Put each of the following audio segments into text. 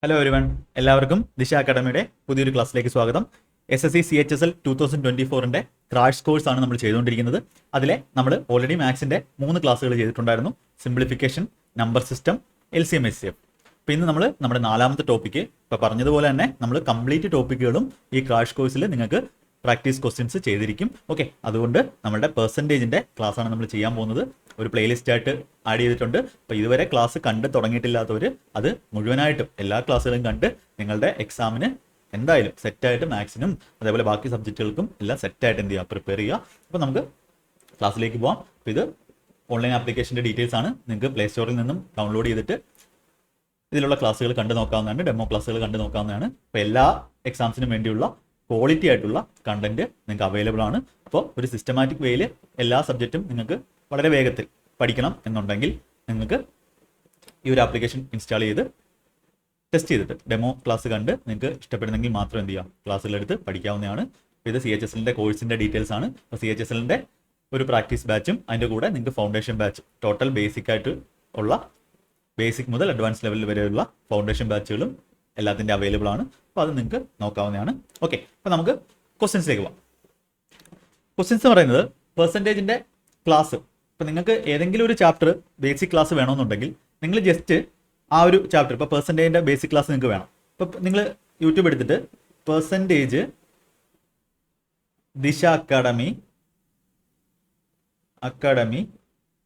Hello everyone, എല്ലാവർക്കും ദിശ അക്കാഡമിയുടെ പുതിയൊരു ക്ലാസ്സിലേക്ക് സ്വാഗതം. SSC CHSL 2024ന്റെ ക്രാഷ് കോഴ്സ് ആണ് നമ്മൾ ചെയ്തുകൊണ്ടിരിക്കുന്നത്. അതിലെ നമ്മൾ ഓൾറെഡി മാത്സിന്റെ 3 ക്ലാസ്സുകൾ ചെയ്തിട്ടുണ്ടായിരുന്നു. Simplification, number system, LCM HCF. അപ്പോൾ ഇന്ന് നമ്മൾ നമ്മുടെ 4ാമത്തെ ടോപ്പിക്ക്, ഇപ്പോൾ പറഞ്ഞതുപോലെ തന്നെ നമ്മൾ കംപ്ലീറ്റ് ടോപ്പിക്കുകളും ഈ ക്രാഷ് കോഴ്സിൽ നിങ്ങൾക്ക് പ്രാക്ടീസ് ക്വസ്റ്റ്യൻസ് ചെയ്തിരിക്കും. ഓക്കെ, അതുകൊണ്ട് നമ്മുടെ പെർസെൻറ്റേജിൻ്റെ ക്ലാസ്സാണ് നമ്മൾ ചെയ്യാൻ പോകുന്നത്. ഒരു പ്ലേലിസ്റ്റ് ആയിട്ട് ആഡ് ചെയ്തിട്ടുണ്ട്. അപ്പോൾ ഇതുവരെ ക്ലാസ് കണ്ട് തുടങ്ങിയിട്ടില്ലാത്തവർ അത് മുഴുവനായിട്ടും എല്ലാ ക്ലാസ്സുകളും കണ്ട് നിങ്ങളുടെ എക്സാമിന് എന്തായാലും സെറ്റായിട്ട് മാത്സിനും അതേപോലെ ബാക്കി സബ്ജക്റ്റുകൾക്കും എല്ലാം സെറ്റായിട്ട് എന്ത് ചെയ്യുക, പ്രിപ്പയർ ചെയ്യുക. അപ്പോൾ നമുക്ക് ക്ലാസ്സിലേക്ക് പോകാം. അപ്പോൾ ഇത് ഓൺലൈൻ ആപ്ലിക്കേഷൻ്റെ ഡീറ്റെയിൽസ് ആണ്. നിങ്ങൾക്ക് പ്ലേ സ്റ്റോറിൽ നിന്നും ഡൗൺലോഡ് ചെയ്തിട്ട് ഇതിലുള്ള ക്ലാസ്സുകൾ കണ്ടു നോക്കാവുന്നതാണ്, ഡെമോ ക്ലാസ്സുകൾ കണ്ടു നോക്കാവുന്നതാണ്. അപ്പോൾ എല്ലാ എക്സാംസിനും വേണ്ടിയുള്ള ക്വാളിറ്റി ആയിട്ടുള്ള കണ്ടന്റ് നിങ്ങൾക്ക് അവൈലബിൾ ആണ്. അപ്പോൾ ഒരു സിസ്റ്റമാറ്റിക് വേയിൽ എല്ലാ സബ്ജക്റ്റും നിങ്ങൾക്ക് വളരെ വേഗത്തിൽ പഠിക്കണം എന്നുണ്ടെങ്കിൽ നിങ്ങൾക്ക് ഈ ഒരു ആപ്ലിക്കേഷൻ ഇൻസ്റ്റാൾ ചെയ്ത് ടെസ്റ്റ് ചെയ്തിട്ട് ഡെമോ ക്ലാസ് കണ്ട് നിങ്ങൾക്ക് ഇഷ്ടപ്പെടുന്നെങ്കിൽ മാത്രം എന്ത് ചെയ്യാം, ക്ലാസ്സുകളെടുത്ത് പഠിക്കാവുന്നതാണ്. ഇത് CHSLന്റെ കോഴ്സിൻ്റെ ഡീറ്റെയിൽസ് ആണ്. അപ്പോൾ CHSLന്റെ ഒരു പ്രാക്ടീസ് ബാച്ചും അതിൻ്റെ കൂടെ നിങ്ങൾക്ക് ഫൗണ്ടേഷൻ ബാച്ച്, ടോട്ടൽ ബേസിക് ആയിട്ട് ഉള്ള ബേസിക് മുതൽ അഡ്വാൻസ് ലെവൽ വരെയുള്ള ഫൗണ്ടേഷൻ ബാച്ചുകളും എല്ലാത്തിൻ്റെ അവൈലബിൾ ആണ്. അപ്പോൾ അത് നിങ്ങൾക്ക് നോക്കാവുന്നതാണ്. ഓക്കെ, അപ്പോൾ നമുക്ക് ക്വസ്റ്റ്യൻസിലേക്ക് പോകാം. ക്വസ്റ്റ്യൻസ് എന്ന് പറയുന്നത് പെർസെൻറ്റേജിൻ്റെ ക്ലാസ്. ഇപ്പോൾ നിങ്ങൾക്ക് ഏതെങ്കിലും ഒരു ചാപ്റ്റർ ബേസിക് ക്ലാസ് വേണമെന്നുണ്ടെങ്കിൽ നിങ്ങൾ ജസ്റ്റ് ആ ഒരു ചാപ്റ്റർ, ഇപ്പോൾ പെർസെൻറ്റേജിൻ്റെ ബേസിക് ക്ലാസ് നിങ്ങൾക്ക് വേണം. ഇപ്പോൾ നിങ്ങൾ യൂട്യൂബ് എടുത്തിട്ട് പെർസെൻറ്റേജ് ദിശ അക്കാഡമി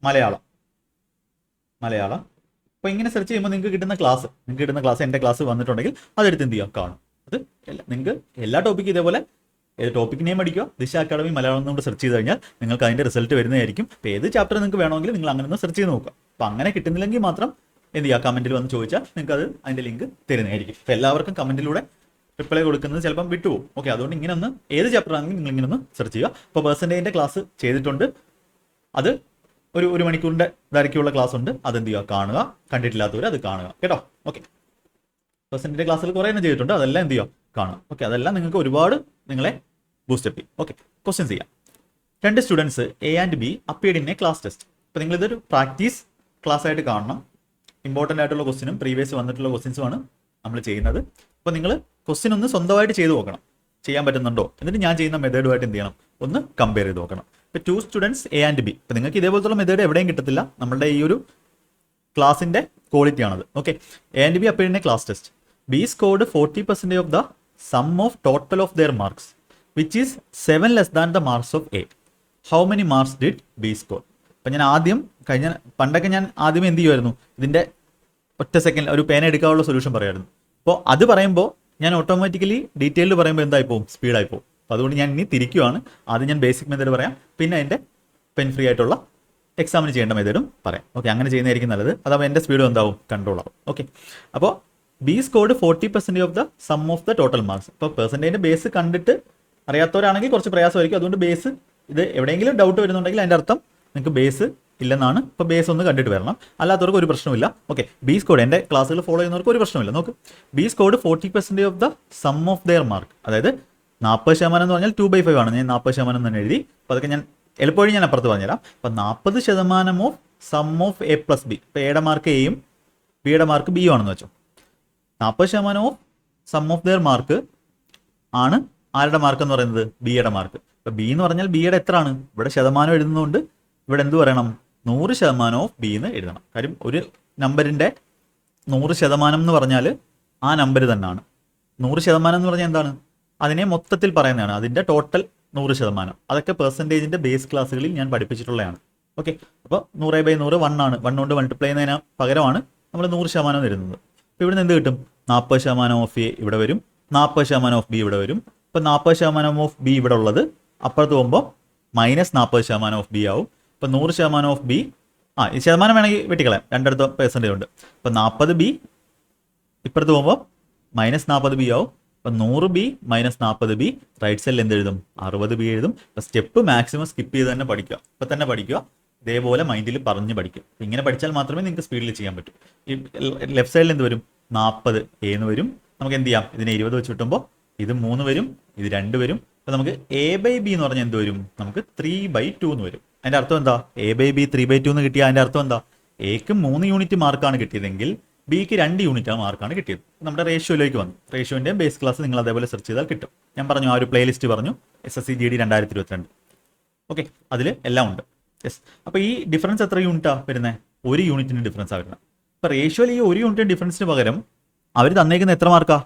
മലയാളം അപ്പോൾ ഇങ്ങനെ സെർച്ച് ചെയ്യുമ്പോൾ നിങ്ങൾക്ക് കിട്ടുന്ന ക്ലാസ് എൻ്റെ ക്ലാസ് വന്നിട്ടുണ്ടെങ്കിൽ അതെടുത്ത് എന്ത് ചെയ്യുക, കാണും. അത് നിങ്ങൾക്ക് എല്ലാ ടോപ്പിക്കും ഇതേപോലെ ടോപ്പിക് നെയിം അടിക്കുക, ദിശ അക്കാഡമി മലയാളം കൊണ്ട് സെർച്ച് ചെയ്ത് കഴിഞ്ഞാൽ നിങ്ങൾക്ക് അതിൻ്റെ റിസൾട്ട് വരുന്നതായിരിക്കും. അപ്പോൾ ഏത് ചാപ്റ്റർ നിങ്ങൾക്ക് വേണമെങ്കിൽ നിങ്ങൾ അങ്ങനെ ഒന്ന് സെർച്ച് ചെയ്ത് നോക്കുക. അപ്പോൾ അങ്ങനെ കിട്ടുന്നില്ലെങ്കിൽ മാത്രം എന്ത് ചെയ്യുക, കമൻറ്റിൽ വന്ന് ചോദിച്ചാൽ നിങ്ങൾക്ക് അത് അതിൻ്റെ ലിങ്ക് തരുന്നതായിരിക്കും. അപ്പോൾ എല്ലാവർക്കും കമൻറ്റിലൂടെ റിപ്ലൈ കൊടുക്കുന്നത് ചിലപ്പം വിട്ടുപോകും. ഓക്കെ, അതുകൊണ്ട് ഇങ്ങനെ ഒന്ന് ഏത് ചാപ്റ്റർ ആണെങ്കിലും നിങ്ങൾ ഇങ്ങനെ ഒന്ന് സെർച്ച് ചെയ്യുക. അപ്പോൾ പെർസെൻറ്റേജിൻ്റെ ക്ലാസ് ചെയ്തിട്ടുണ്ട്. അത് ഒരു മണിക്കൂറിൻ്റെ ദൈർഘ്യമുള്ള ക്ലാസ് ഉണ്ട്. അതെന്ത് ചെയ്യുക, കാണുക. കണ്ടിട്ടില്ലാത്തവർ അത് കാണുക കേട്ടോ. ഓക്കെ, പെർസെൻറ്റേജിൻ്റെ ക്ലാസ്സിൽ കുറേ എണ്ണം ചെയ്തിട്ടുണ്ട്. അതെല്ലാം എന്ത് ചെയ്യുക, കാണുക. ഓക്കെ, അതെല്ലാം നിങ്ങൾക്ക് ഒരുപാട് നിങ്ങളെ ബൂസ്റ്റപ്പ് ചെയ്യും. ഓക്കെ, ക്വസ്റ്റ്യൻസ് ചെയ്യാം. 2 students A and B appeared in A class test. അപ്പോൾ നിങ്ങളിതൊരു പ്രാക്ടീസ് ക്ലാസ് ആയിട്ട് കാണണം. ഇമ്പോർട്ടൻ്റ് ആയിട്ടുള്ള ക്വസ്റ്റിനും പ്രീവിയസ് വന്നിട്ടുള്ള ക്വസ്റ്റ്യൻസുമാണ് നമ്മൾ ചെയ്യുന്നത്. അപ്പോൾ നിങ്ങൾ ക്വസ്റ്റ്യൻ ഒന്ന് സ്വന്തമായിട്ട് ചെയ്ത് നോക്കണം, ചെയ്യാൻ പറ്റുന്നുണ്ടോ. എന്നിട്ട് ഞാൻ ചെയ്യുന്ന മെത്തേഡുമായിട്ട് എന്ത് ചെയ്യണം, ഒന്ന് കമ്പയർ ചെയ്ത് നോക്കണം. ഇപ്പോൾ 2 സ്റ്റുഡൻസ് A and B. ഇപ്പോൾ നിങ്ങൾക്ക് ഇതേപോലത്തുള്ള മെത്തേഡ് എവിടെയും കിട്ടത്തില്ല. നമ്മളുടെ ഈ ഒരു ക്ലാസിൻ്റെ ക്വാളിറ്റി ആണത്. Okay, A and B appeared in A class test. B scored 40% of the sum of total of their marks, which is 7 less than the marks of A. How many marks did B score? അപ്പം ഞാൻ പണ്ടൊക്കെ ഞാൻ ആദ്യമേ എന്ത് ചെയ്യുമായിരുന്നു, ഇതിൻ്റെ ഒറ്റ second ഒരു പേന എടുക്കാനുള്ള സൊല്യൂഷൻ പറയായിരുന്നു. അപ്പോൾ അത് പറയുമ്പോൾ ഞാൻ ഓട്ടോമാറ്റിക്കലി ഡീറ്റെയിൽഡ് പറയുമ്പോൾ എന്തായി പോകും, സ്പീഡായി പോകും. അപ്പോൾ അതുകൊണ്ട് ഞാൻ ഇനി തിരിക്കുകയാണ്. ആദ്യം ഞാൻ ബേസിക് മെത്തേഡ് പറയാം, പിന്നെ അതിൻ്റെ പെൻ ഫ്രീ ആയിട്ടുള്ള എക്സാമിന് ചെയ്യേണ്ട മെത്തേഡും പറയാം. ഓക്കെ, അങ്ങനെ ചെയ്യുന്നതായിരിക്കും നല്ലത്. അതാവുമ്പോൾ എൻ്റെ സ്പീഡും എന്താവും, കൺട്രോൾ ആവും. ഓക്കെ, അപ്പോൾ B scored 40% of the sum of the total marks. ഇപ്പോൾ പെർസെൻറ്റേജിൻ്റെ ബേസ് കണ്ടിട്ട് അറിയാത്തവരാണെങ്കിൽ കുറച്ച് പ്രയാസമായിരിക്കും. അതുകൊണ്ട് ബേസ് ഇത് എവിടെയെങ്കിലും ഡൗട്ട് വരുന്നുണ്ടെങ്കിൽ അതിൻ്റെ അർത്ഥം നിങ്ങൾക്ക് ബേസ് ഇല്ലെന്നാണ്. ഇപ്പോൾ ബേസ് ഒന്ന് കണ്ടിട്ട് വരണം. അല്ലാത്തവർക്ക് ഒരു പ്രശ്നമില്ല. ഓക്കെ, B scored, എൻ്റെ ക്ലാസ്സുകൾ ഫോളോ ചെയ്യുന്നവർക്ക് ഒരു പ്രശ്നമില്ല. നോക്ക്, B scored 40% of the sum of their mark. അതായത് 40% എന്ന് പറഞ്ഞാൽ 2/5 ആണ്. ഞാൻ 40% തന്നെ എഴുതി. അപ്പോൾ അതൊക്കെ ഞാൻ എളുപ്പവഴി ഞാൻ അപ്പുറത്ത് പറഞ്ഞുതരാം. അപ്പോൾ 40% of sum of A + B. ഇപ്പോൾ എയുടെ മാർക്ക് എയും ബിയുടെ മാർക്ക് ബിയും ആണെന്ന് വെച്ചോ. 40% of sum of their mark ആണ് ആരുടെ മാർക്ക് എന്ന് പറയുന്നത്, ബിയുടെ മാർക്ക്. ഇപ്പോൾ ബി എന്ന് പറഞ്ഞാൽ ബിയുടെ എത്ര ആണ്, ഇവിടെ ശതമാനം എഴുതുന്നതുകൊണ്ട് ഇവിടെ എന്ത് പറയണം, 100% ഓഫ് ബി എന്ന് എഴുതണം. കാര്യം ഒരു നമ്പറിൻ്റെ 100% എന്ന് പറഞ്ഞാൽ ആ നമ്പർ തന്നെയാണ്. 100% എന്ന് പറഞ്ഞാൽ എന്താണ്, അതിനെ മൊത്തത്തിൽ പറയുന്നതാണ്, അതിൻ്റെ ടോട്ടൽ 100%. അതൊക്കെ പെർസെൻറ്റേജിൻ്റെ ബേസ് ക്ലാസ്സുകളിൽ ഞാൻ പഠിപ്പിച്ചിട്ടുള്ളതാണ്. ഓക്കെ, അപ്പോൾ 100/100 1 ആണ്. 1 കൊണ്ട് മൾട്ടിപ്ലൈ ചെയ്യുന്നതിന് പകരമാണ് നമ്മൾ 100% തരുന്നത്. അപ്പോൾ ഇവിടെ നിന്ന് എന്ത് കിട്ടും, 40% ഓഫ് എ ഇവിടെ വരും, 40% ഓഫ് ബി ഇവിടെ വരും. ഇപ്പോൾ 40% ഓഫ് ബി ഇവിടെ ഉള്ളത് അപ്പുറത്ത് പോകുമ്പോൾ -40% ഓഫ് ബി ആവും. ഇപ്പോൾ 100% ഓഫ് ബി, ഈ ശതമാനം വേണമെങ്കിൽ വെട്ടിക്കളയാം, രണ്ടിടത്ത് പെർസെൻറ്റേജ് ഉണ്ട്. ഇപ്പോൾ 40B ഇപ്പുറത്ത് പോകുമ്പോൾ -40B ആവും. അപ്പോൾ 100B -40B റൈറ്റ് സൈഡിൽ എന്ത് എഴുതും, 60B എഴുതും. അപ്പോൾ സ്റ്റെപ്പ് മാക്സിമം സ്കിപ്പ് ചെയ്ത് തന്നെ പഠിക്കുക. ഇപ്പോൾ തന്നെ പഠിക്കുക, ഇതേപോലെ മൈൻഡിൽ പറഞ്ഞ് പഠിക്കും. ഇങ്ങനെ പഠിച്ചാൽ മാത്രമേ നിങ്ങൾക്ക് സ്പീഡിൽ ചെയ്യാൻ പറ്റൂ. ഈ ലെഫ്റ്റ് സൈഡിൽ എന്ത് വരും, 40 എന്ന് വരും. നമുക്ക് എന്ത് ചെയ്യാം, ഇതിനെ 20 വെച്ച് കിട്ടുമ്പോൾ ഇത് 3 വരും, ഇത് 2 വരും. അപ്പോൾ നമുക്ക് A/B എന്ന് പറഞ്ഞാൽ എന്ത് വരും, നമുക്ക് 3/2 എന്ന് വരും. അതിൻ്റെ അർത്ഥം എന്താ, A/B 3/2 എന്ന് കിട്ടിയാൽ അതിൻ്റെ അർത്ഥം എന്താ, എക്ക് 3 യൂണിറ്റ് മാർക്കാണ് കിട്ടിയതെങ്കിൽ ബിക്ക് 2 യൂണിറ്റ് മാർക്കാണ് കിട്ടിയത്. നമ്മുടെ റേഷ്യോയിലേക്ക് വന്നു. റേഷ്യോൻ്റെയും ബേസ് ക്ലാസ് നിങ്ങൾ അതേപോലെ സെർച്ച് ചെയ്താൽ കിട്ടും. ഞാൻ പറഞ്ഞു, ആ ഒരു പ്ലേലിസ്റ്റ് പറഞ്ഞു, SSC GD 2022. ഓക്കെ, അതിൽ എല്ലാം ഉണ്ട്. യെസ്. അപ്പോൾ ഈ ഡിഫറൻസ് എത്ര യൂണിറ്റാണ് വരുന്നത്? 1 യൂണിറ്റിന് ഡിഫറൻസ് ആണ് വരുന്നത്. അപ്പോൾ റേഷ്യോയിൽ ഈ 1 യൂണിറ്റ് ഡിഫറൻസിന് പകരം അവർ തന്നേക്കുന്ന എത്ര മാർക്കാ?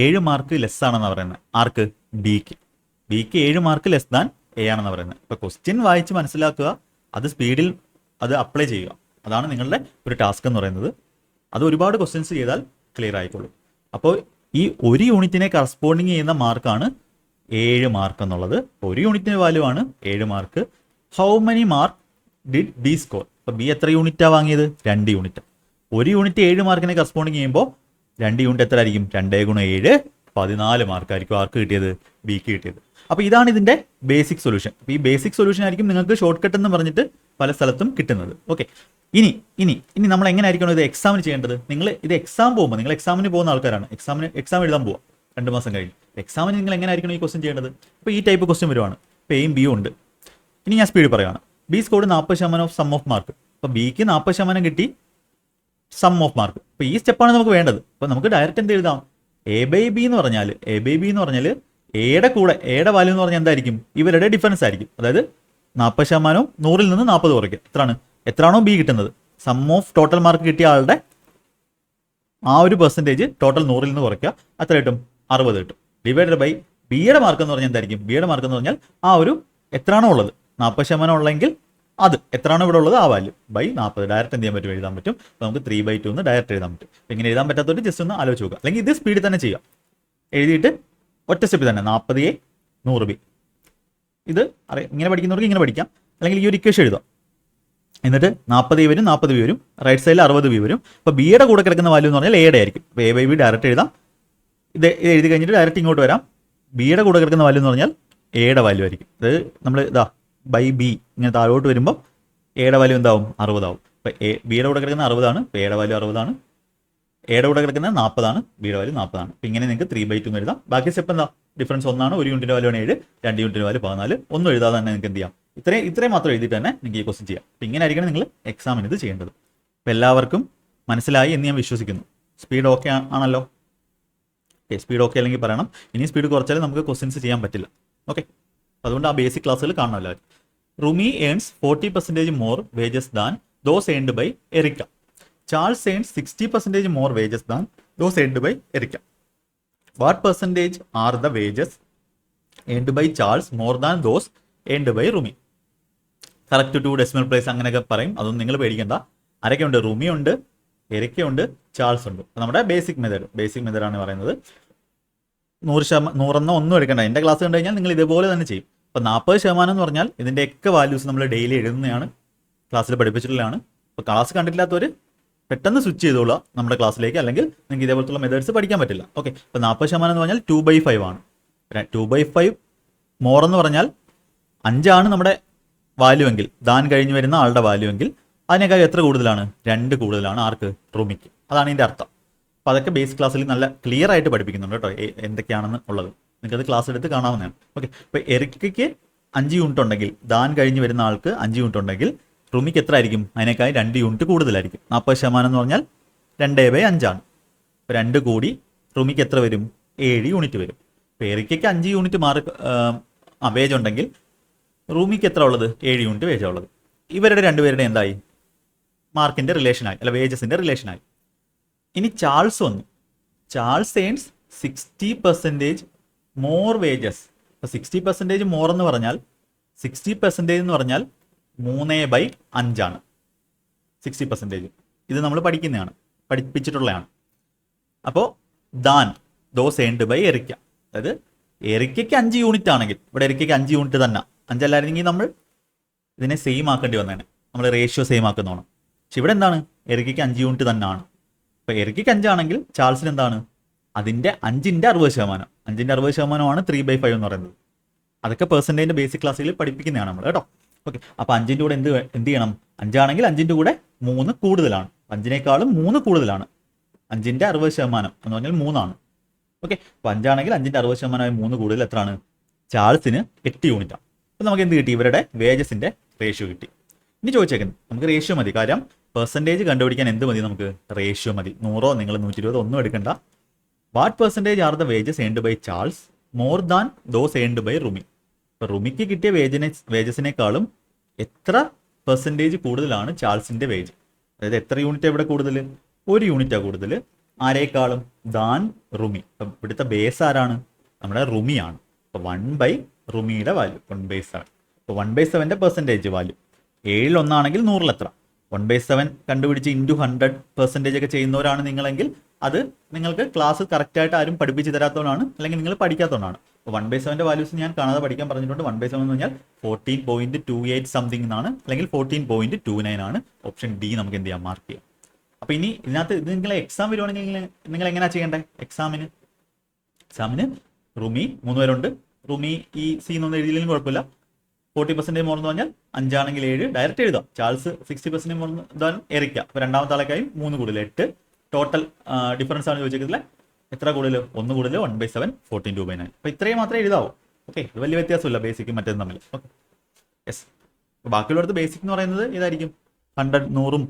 7 മാർക്ക് ലെസ് ആണെന്ന് പറയുന്നത്. ആർക്ക്? ബിക്ക് 7 മാർക്ക് ലെസ് ദാൻ എ ആണെന്ന് പറയുന്നത്. ഇപ്പോൾ ക്വസ്റ്റ്യൻ വായിച്ച് മനസ്സിലാക്കുക, അത് സ്പീഡിൽ അത് അപ്ലൈ ചെയ്യുക. അതാണ് നിങ്ങളുടെ ഒരു ടാസ്ക് എന്ന് പറയുന്നത്. അത് ഒരുപാട് ക്വസ്റ്റ്യൻസ് ചെയ്താൽ ക്ലിയർ ആയിക്കോളും. അപ്പോൾ ഈ 1 യൂണിറ്റിനെ കറസ്പോണ്ടിങ് ചെയ്യുന്ന മാർക്കാണ് 7 മാർക്ക് എന്നുള്ളത്. 1 യൂണിറ്റിന് വാല്യൂ ആണ് 7 mark. How many mark did B score? അപ്പോൾ ബി എത്ര യൂണിറ്റാണ് വാങ്ങിയത്? 2 യൂണിറ്റ്. 1 യൂണിറ്റ് 7 മാർക്കിനെ കറസ്പോണ്ടിങ് ചെയ്യുമ്പോൾ 2 യൂണിറ്റ് എത്ര ആയിരിക്കും? 2 ഗുണം 7 14 മാർക്കായിരിക്കും ആർക്ക് കിട്ടിയത്? ബിക്ക് കിട്ടിയത്. അപ്പോൾ ഇതാണ് ഇതിൻ്റെ ബേസിക് സൊല്യൂഷൻ. അപ്പോൾ ഈ ബേസിക് സൊല്യൂഷൻ ആയിരിക്കും നിങ്ങൾക്ക് ഷോർട്ട് കട്ട് എന്ന് പറഞ്ഞിട്ട് പല സ്ഥലത്തും കിട്ടുന്നത്. ഓക്കെ, ഇനി നമ്മൾ എങ്ങനെ ആയിരിക്കണം ഇത് എക്സാമിന് ചെയ്യേണ്ടത്? നിങ്ങൾ ഇത് എക്സാം പോകുമ്പോൾ, നിങ്ങൾ എക്സാമിന് പോകുന്ന ആൾക്കാരാണ്, എക്സാം എഴുതാൻ പോവുക 2 മാസം കഴിഞ്ഞ്. എക്സാമിന് നിങ്ങൾ എങ്ങനെ ആയിരിക്കണം ഈ ക്വസ്റ്റ്യൻ ചെയ്യേണ്ടത്? ഇപ്പോൾ ഈ ടൈപ്പ് ക്വസ്റ്റ്യൻ വരുവാണ്. ഇപ്പോൾ എയും ബിയും ഉണ്ട്. ഇനി ഞാൻ സ്പീഡ് പറയുകയാണ്. B scored 40% of sum of mark. അപ്പോൾ ബിക്ക് 40% കിട്ടി, സം ഓഫ് മാർക്ക്. അപ്പോൾ ഈ സ്റ്റെപ്പാണ് നമുക്ക് വേണ്ടത്. അപ്പോൾ നമുക്ക് ഡയറക്റ്റ് എന്ത് എഴുതാം? എ ബൈ ബി എന്ന് പറഞ്ഞാൽ എയുടെ കൂടെ എയുടെ വാല്യൂ എന്ന് പറഞ്ഞാൽ എന്തായിരിക്കും? ഇവരുടെ ഡിഫറൻസ് ആയിരിക്കും. അതായത് 40% 100-ൽ നിന്ന് 40 കുറയ്ക്കുക. എത്രയാണോ ബി കിട്ടുന്നത്, സം ഓഫ് ടോട്ടൽ മാർക്ക് കിട്ടിയ ആളുടെ ആ ഒരു പെർസെൻറ്റേജ് ടോട്ടൽ 100-ൽ നിന്ന് കുറയ്ക്കുക. എത്ര കിട്ടും? 60 കിട്ടും. ഡിവൈഡഡ് ബൈ ബിയുടെ മാർക്ക് എന്ന് പറഞ്ഞാൽ എന്തായിരിക്കും? ബിയുടെ മാർക്ക് എന്ന് പറഞ്ഞാൽ ആ ഒരു എത്രയാണോ ഉള്ളത്, 40% ഉള്ളെങ്കിൽ അത് എത്രയാണോ ഇവിടെ ഉള്ളത് ആ വാല്യൂ ബൈ 40. ഡയറക്റ്റ് എന്ത് ചെയ്യാൻ പറ്റും? എഴുതാൻ പറ്റും. അപ്പോൾ നമുക്ക് 3/2 എന്ന് ഡയറക്റ്റ് എഴുതാൻ പറ്റും. ഇങ്ങനെ എഴുതാൻ പറ്റാത്തവർ ജസ്റ്റ് ഒന്ന് ആലോചിച്ച് നോക്കുക. അല്ലെങ്കിൽ ഇത് സ്പീഡിൽ തന്നെ ചെയ്യുക. എഴുതിയിട്ട് ഒറ്റ സ്റ്റെപ്പിൽ തന്നെ 40A 100B. ഇത് ഇങ്ങനെ പഠിക്കുന്നവർക്ക് ഇങ്ങനെ പഠിക്കാം. അല്ലെങ്കിൽ ഈ ഒരു ഇക്വേഷൻ എഴുതാം. എന്നിട്ട് 40A വരും, 40B വരും, റൈറ്റ് സൈഡിൽ 60B വരും. അപ്പോൾ ബിയുടെ കൂടെ കിടക്കുന്ന വാല്യൂ എന്ന് പറഞ്ഞാൽ എയുടെ ആയിരിക്കും. അപ്പോൾ എ ബൈ ബി ഡയറക്റ്റ് എഴുതാം. ഇത് എഴുതി കഴിഞ്ഞിട്ട് ഡയറക്റ്റ് ഇങ്ങോട്ട് വരാം. ബിയുടെ കൂടെ കിടക്കുന്ന വാല്യൂ എന്ന് പറഞ്ഞാൽ എയുടെ വാല്യൂ ആയിരിക്കും. അതായത് നമ്മൾ ബൈ ബി ഇങ്ങനെ താഴോട്ട് വരുമ്പോൾ എയുടെ വാല്യൂ എന്താവും? 60 ആവും. അപ്പോൾ ബിയുടെ കൂടെ കിടക്കുന്ന 60 ആണ്, എയുടെ വാല്യൂ 60 എയുടെ കൂടെ കിടക്കുന്നത് 40, ബിയുടെ വാല്യൂ 40. അപ്പോൾ ഇങ്ങനെ നിങ്ങൾക്ക് 3/2 എഴുതാം. ബാക്കി സ്റ്റെപ്പ് എന്താ? ഡിഫറൻസ് 1 1 യൂണിറ്റിൻ്റെ വാല്യൂ 7, 2 യൂണിറ്റിൻ്റെ വാല്യൂ 14. ഒന്നും എഴുതാതെ തന്നെ നിങ്ങൾക്ക് എന്ത് ചെയ്യാം? ഇത്രയും മാത്രം എഴുതിയിട്ട് തന്നെ നിങ്ങൾക്ക് ഈ ക്വസ്റ്റ്യൻ ചെയ്യാം. അപ്പോൾ ഇങ്ങനെ ആയിരിക്കണം നിങ്ങൾ എക്സാമിന് ഇത് ചെയ്യേണ്ടത്. അപ്പോൾ എല്ലാവർക്കും മനസ്സിലായി എന്ന് ഞാൻ വിശ്വസിക്കുന്നു. സ്പീഡ് ഓക്കെ ആണല്ലോ? സ്പീഡ് ഓക്കെ അല്ലെങ്കിൽ പറയണം. ഇനി സ്പീഡ് കുറച്ചാലും നമുക്ക് ക്വസ്റ്റ്യൻസ് ചെയ്യാൻ പറ്റില്ല. ഓക്കെ, അതുകൊണ്ട് ആ ബേസിക് ക്ലാസ്സുകൾ കാണണം എല്ലാവരും. Rumi earns 40% more wages than those earned by Erica. Charles earns 60% more wages than those earned by Erica. What percentage are the wages earned by Charles more than those earned by Rumi? Correct to 2 decimal place അങ്ങനെയൊക്കെ പറയും. അതൊന്നും നിങ്ങൾ പേടിക്കണ്ട. ആരൊക്കെ ഉണ്ട്? റുമി ഉണ്ട്, Erica ഉണ്ട്, Charles ഉണ്ട്. നമ്മുടെ ബേസിക് മെത്തേഡാണ് പറയുന്നത്. 100% ഒന്നും എടുക്കണ്ട. എൻ്റെ ക്ലാസ് കണ്ടു കഴിഞ്ഞാൽ നിങ്ങൾ ഇതേപോലെ തന്നെ ചെയ്യും. അപ്പോൾ 40% എന്ന് പറഞ്ഞാൽ ഇതിൻ്റെയൊക്കെ വാല്യൂസ് നമ്മൾ ഡെയിലി എഴുതുന്നതാണ്, ക്ലാസ്സിൽ പഠിപ്പിച്ചിട്ടുള്ളതാണ്. അപ്പോൾ ക്ലാസ് കണ്ടിട്ടില്ലാത്തവർ പെട്ടെന്ന് സ്വിച്ച് ചെയ്തോളുക നമ്മുടെ ക്ലാസ്സിലേക്ക്, അല്ലെങ്കിൽ നിങ്ങൾക്ക് ഇതേപോലത്തുള്ള മെത്തേഡ്സ് പഠിക്കാൻ പറ്റില്ല. ഓക്കെ, അപ്പോൾ 40% എന്ന് പറഞ്ഞാൽ 2/5 ആണ്. 2/5 മോർ എന്ന് പറഞ്ഞാൽ 5 നമ്മുടെ വാല്യൂ എങ്കിൽ, ദാൻ കഴിഞ്ഞ് വരുന്ന ആളുടെ വാല്യൂ എങ്കിൽ അതിനേക്കാൾ എത്ര കൂടുതലാണ്? 2 കൂടുതലാണ്. ആർക്ക്? റുമിക്ക്. അതാണ് ഇതിൻ്റെ അർത്ഥം. അപ്പോൾ അതൊക്കെ ബേസ് ക്ലാസ്സിൽ നല്ല ക്ലിയർ ആയിട്ട് പഠിപ്പിക്കുന്നുണ്ട് കേട്ടോ, എന്തൊക്കെയാണെന്ന് ഉള്ളത്. നിങ്ങൾക്കത് ക്ലാസ് എടുത്ത് കാണാവുന്നതാണ്. ഓക്കെ, അപ്പോൾ എറിക്കയ്ക്ക് 5 യൂണിറ്റ് ഉണ്ടെങ്കിൽ, ദാൻ കഴിഞ്ഞ് വരുന്ന ആൾക്ക് 5 യൂണിറ്റ് ഉണ്ടെങ്കിൽ റുമിക്ക് എത്ര ആയിരിക്കും? അതിനേക്കാൾ 2 യൂണിറ്റ് കൂടുതലായിരിക്കും. 40% എന്ന് പറഞ്ഞാൽ 2/5 ആണ്. അപ്പോൾ 2 കൂടി റുമിക്ക് എത്ര വരും? 7 യൂണിറ്റ് വരും. അപ്പോൾ എറിക്കയ്ക്ക് 5 യൂണിറ്റ് മാർക്ക് വേജ് ഉണ്ടെങ്കിൽ റൂമിക്ക് എത്ര ഉള്ളത്? 7 യൂണിറ്റ് വേജാണ് ഉള്ളത്. ഇവരുടെ രണ്ടുപേരുടെ എന്തായി? മാർക്കിൻ്റെ റിലേഷനായി, അല്ല വേജസിൻ്റെ റിലേഷനായി. ഇനി ചാൾസ് വന്നു. Charles earns 60% more wages. അപ്പോൾ 60% മോർ എന്ന് പറഞ്ഞാൽ 60% എന്ന് പറഞ്ഞാൽ 3/5 ആണ് 60%. ഇത് നമ്മൾ പഠിക്കുന്നതാണ്, പഠിപ്പിച്ചിട്ടുള്ളതാണ്. അപ്പോൾ than those earned by Erica. അതായത് എറിക്കയ്ക്ക് 5 യൂണിറ്റ് ആണെങ്കിൽ, ഇവിടെ എറിക്കയ്ക്ക് 5 യൂണിറ്റ് തന്നെ, 5 അല്ലായിരുന്നെങ്കിൽ നമ്മൾ ഇതിനെ സെയിം ആക്കേണ്ടി വന്നേനെ, നമ്മൾ റേഷ്യോ സെയിം ആക്കുന്നതാണ്. പക്ഷെ ഇവിടെ എന്താണ്? എറിക്കയ്ക്ക് 5 യൂണിറ്റ് തന്നെയാണ്. അപ്പോൾ എറിക്കയ്ക്ക് 5 ആണെങ്കിൽ ചാൾസിന് എന്താണ്? അതിൻ്റെ 5ന്റെ 60%. 5ന്റെ 60%മാണ് 3/5 എന്ന് പറയുന്നത്. അതൊക്കെ പെർസെൻറ്റേജിൻ്റെ ബേസിക് ക്ലാസ്സിൽ പഠിപ്പിക്കുന്നതാണ് നമ്മൾ കേട്ടോ. ഓക്കെ, അപ്പോൾ 5ന്റെ കൂടെ എന്ത് ചെയ്യണം? 5 ആണെങ്കിൽ 5ന്റെ കൂടെ 3 കൂടുതലാണ്. 5നേക്കാളും 3 കൂടുതലാണ്. 5ന്റെ 60% എന്ന് പറഞ്ഞാൽ 3 ആണ്. ഓക്കെ, അപ്പോൾ 5 ആണെങ്കിൽ 5ന്റെ 60% 3 കൂടുതൽ എത്രയാണ്? ചാൾസിന് 8 യൂണിറ്റാണ്. അപ്പോൾ നമുക്ക് എന്ത് കിട്ടി? ഇവരുടെ വേജസിൻ്റെ റേഷ്യോ കിട്ടി. ഇനി ചോദിച്ചേക്കുന്നത് നമുക്ക് റേഷ്യോ മതി, കാര്യം പെർസെൻറ്റേജ് കണ്ടുപിടിക്കാൻ എന്ത് മതി നമുക്ക്? റേഷ്യോ മതി. 100 നിങ്ങൾ 120 ഒന്നും എടുക്കണ്ട. What percentage are the wages earned by Charles more than those earned by Rumi? ഇപ്പോൾ റുമിക്ക് കിട്ടിയ വേജസിനേക്കാളും എത്ര പെർസെൻറ്റേജ് കൂടുതലാണ് ചാൾസിൻ്റെ വേജ്? അതായത് എത്ര യൂണിറ്റ് എവിടെ കൂടുതൽ? 1 യൂണിറ്റാണ് കൂടുതൽ. ആരേക്കാളും? ദാൻ റുമി. അപ്പം ഇവിടുത്തെ ബേസ് ആരാണ്? നമ്മുടെ റുമിയാണ്. അപ്പോൾ 1/, റുമിയുടെ വാല്യൂ 1/7. അപ്പോൾ 1/7 പെർസെൻറ്റേജ് വാല്യൂ 7 ഒന്നാണെങ്കിൽ 100 എത്ര? 1/7 കണ്ടുപിടിച്ച് ഇൻറ്റു 100% ഒക്കെ ചെയ്യുന്നവരാണ് നിങ്ങളെങ്കിൽ അത് നിങ്ങൾക്ക് ക്ലാസ് കറക്റ്റായിട്ട് ആരും പഠിപ്പിച്ച് തരാത്തതുകൊണ്ടാണ്, അല്ലെങ്കിൽ നിങ്ങൾ പഠിക്കാത്തതുകൊണ്ടാണ്. അപ്പോൾ 1/7 വാല്യൂസ് ഞാൻ കാണാതെ പഠിക്കാൻ പറഞ്ഞിട്ടുണ്ട്. 1/7 എന്ന് പറഞ്ഞാൽ 14.28 സംതിങ് എന്നാണ്, അല്ലെങ്കിൽ 14.29 ആണ്. ഓപ്ഷൻ ഡി നമുക്ക് എന്ത് ചെയ്യാം? മാർക്ക് ചെയ്യാം. അപ്പോൾ ഇനി ഇതിനകത്ത് ഇത് നിങ്ങൾ എക്സാം വരുവാണെങ്കിൽ നിങ്ങൾ എങ്ങനെയാണ് ചെയ്യേണ്ടത്? എക്സാമിന് റുമി 3 പേരുണ്ട്. റുമി ഈ സി എന്നൊന്നും എഴുതിയില്ലെങ്കിലും കുഴപ്പമില്ല. 40% മോർ എന്ന് പറഞ്ഞാൽ 5 ആണെങ്കിൽ 7 ഡയറക്റ്റ് എഴുതാം. ചാൾസ് 60% മോർ എന്തായാലും എറിക്കാം. അപ്പോൾ രണ്ടാമത്തെ ആളേക്കായും 3 കൂടുതൽ 8. ടോട്ടൽ ഡിഫറൻസ് ആണ് ചോദിച്ചിട്ടില്ല. എത്ര കൂടുതൽ? 1 കൂടുതൽ 1/7 14/9. അപ്പോൾ ഇത്രയും മാത്രമേ എഴുതാവൂ. ഓക്കെ, ഇത് വലിയ വ്യത്യാസമില്ല ബേസിക്കും മറ്റേതും തമ്മിൽ. Okay, yes. അപ്പോൾ ബാക്കിയുള്ളവർക്ക് ബേസിക് എന്ന് പറയുന്നത് ഇതായിരിക്കും, 100, 100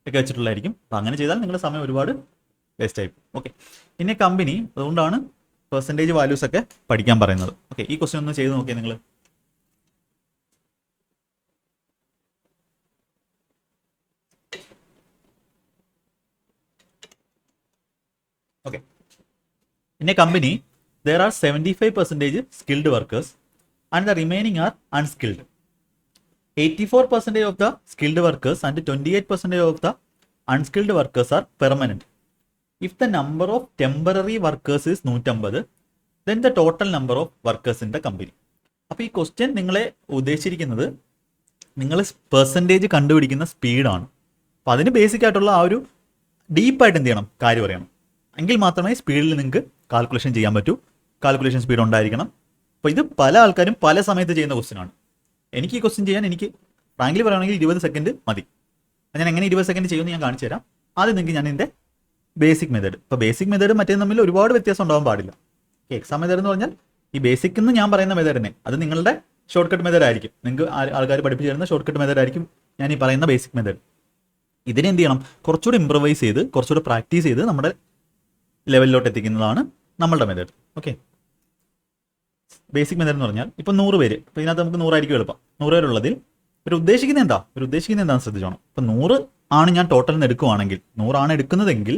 ഒക്കെ വെച്ചിട്ടുള്ളതായിരിക്കും. അപ്പോൾ അങ്ങനെ ചെയ്താൽ നിങ്ങളുടെ സമയം ഒരുപാട് വേസ്റ്റ് ആയിപ്പോൾ. ഓക്കെ, പിന്നെ കമ്പനി, അതുകൊണ്ടാണ് പെർസെൻറ്റേജ് വാല്യൂസ് ഒക്കെ പഠിക്കാൻ പറയുന്നത്. ഓക്കെ, ഈ ക്വസ്റ്റ്യൻ ഒന്ന് ചെയ്ത് നോക്കിയാൽ നിങ്ങൾ. Okay. In a company, there are 75% skilled workers and the remaining are unskilled. 84% of the skilled workers and 28% of the unskilled workers are permanent. If the number of temporary workers is 150, then the total number of workers in the company. അപ്പോൾ ഈ question നിങ്ങളെ ഉദ്ദേശിച്ചിരിക്കുന്നത് നിങ്ങൾ percentage കണ്ടുപിടിക്കുന്ന സ്പീഡാണ്. അപ്പോൾ അതിന് basic ആയിട്ടുള്ള ആ ഒരു ഡീപ്പായിട്ട് എന്ത് ചെയ്യണം? കാര്യം അറിയണം. എങ്കിൽ മാത്രമേ സ്പീഡിൽ നിങ്ങൾക്ക് കാൽക്കുലേഷൻ ചെയ്യാൻ പറ്റൂ. കാൽക്കുലേഷൻ സ്പീഡ് ഉണ്ടായിരിക്കണം. അപ്പോൾ ഇത് പല ആൾക്കാരും പല സമയത്ത് ചെയ്യുന്ന ക്വസ്റ്റ്യനാണ്. എനിക്ക് ഈ ക്വസ്റ്റ്യൻ ചെയ്യാൻ എനിക്ക് ഫ്രാങ്ക്ലി പറയുകയാണെങ്കിൽ 20 സെക്കൻഡ് മതി. ഞാൻ എങ്ങനെ 20 സെക്കൻഡ് ചെയ്യുമെന്ന് ഞാൻ കാണിച്ചു തരാം. ആദ്യം നിങ്ങൾക്ക് ഞാൻ എൻ്റെ ബേസിക് മെത്തേഡ്, ഇപ്പോൾ ബേസിക് മെത്തേഡ് മറ്റേ തമ്മിൽ ഒരുപാട് വ്യത്യാസം ഉണ്ടാകാൻ പാടില്ല. എക്സാം മെത്തേഡ് എന്ന് പറഞ്ഞാൽ ഈ ബേസിക് എന്ന് ഞാൻ പറയുന്ന മെത്തേഡ് തന്നെ, അത് നിങ്ങളുടെ ഷോർട്ട് കട്ട് മെത്തേഡ് ആയിരിക്കും. നിങ്ങൾക്ക് ആൾക്കാർ പഠിപ്പിച്ചു തരുന്ന ഷോർട്ട് കട്ട് മെത്തേഡ് ആയിരിക്കും ഞാൻ ഈ പറയുന്ന ബേസിക് മെത്തേഡ്. ഇതിനെ എന്ത് ചെയ്യണം? കുറച്ചുകൂടി ഇംപ്രവൈസ് ചെയ്ത് കുറച്ചുകൂടി പ്രാക്ടീസ് ചെയ്ത് നമ്മുടെ ലെവലിലോട്ട് എത്തിക്കുന്നതാണ് നമ്മളുടെ മെത്തേഡ്. ഓക്കെ, ബേസിക് മെത്തേഡ് എന്ന് പറഞ്ഞാൽ ഇപ്പോൾ 100 പേര്, ഇപ്പോൾ ഇതിനകത്ത് നമുക്ക് 100 ആയിരിക്കും എളുപ്പം. 100 പേരുള്ളതിൽ ഒരു ഉദ്ദേശിക്കുന്നത് എന്താണെന്ന് ശ്രദ്ധിച്ചോണം. ഇപ്പോൾ 100 ആണ് ഞാൻ ടോട്ടൽ നിന്ന് എടുക്കുവാണെങ്കിൽ, 100 ആണ് എടുക്കുന്നതെങ്കിൽ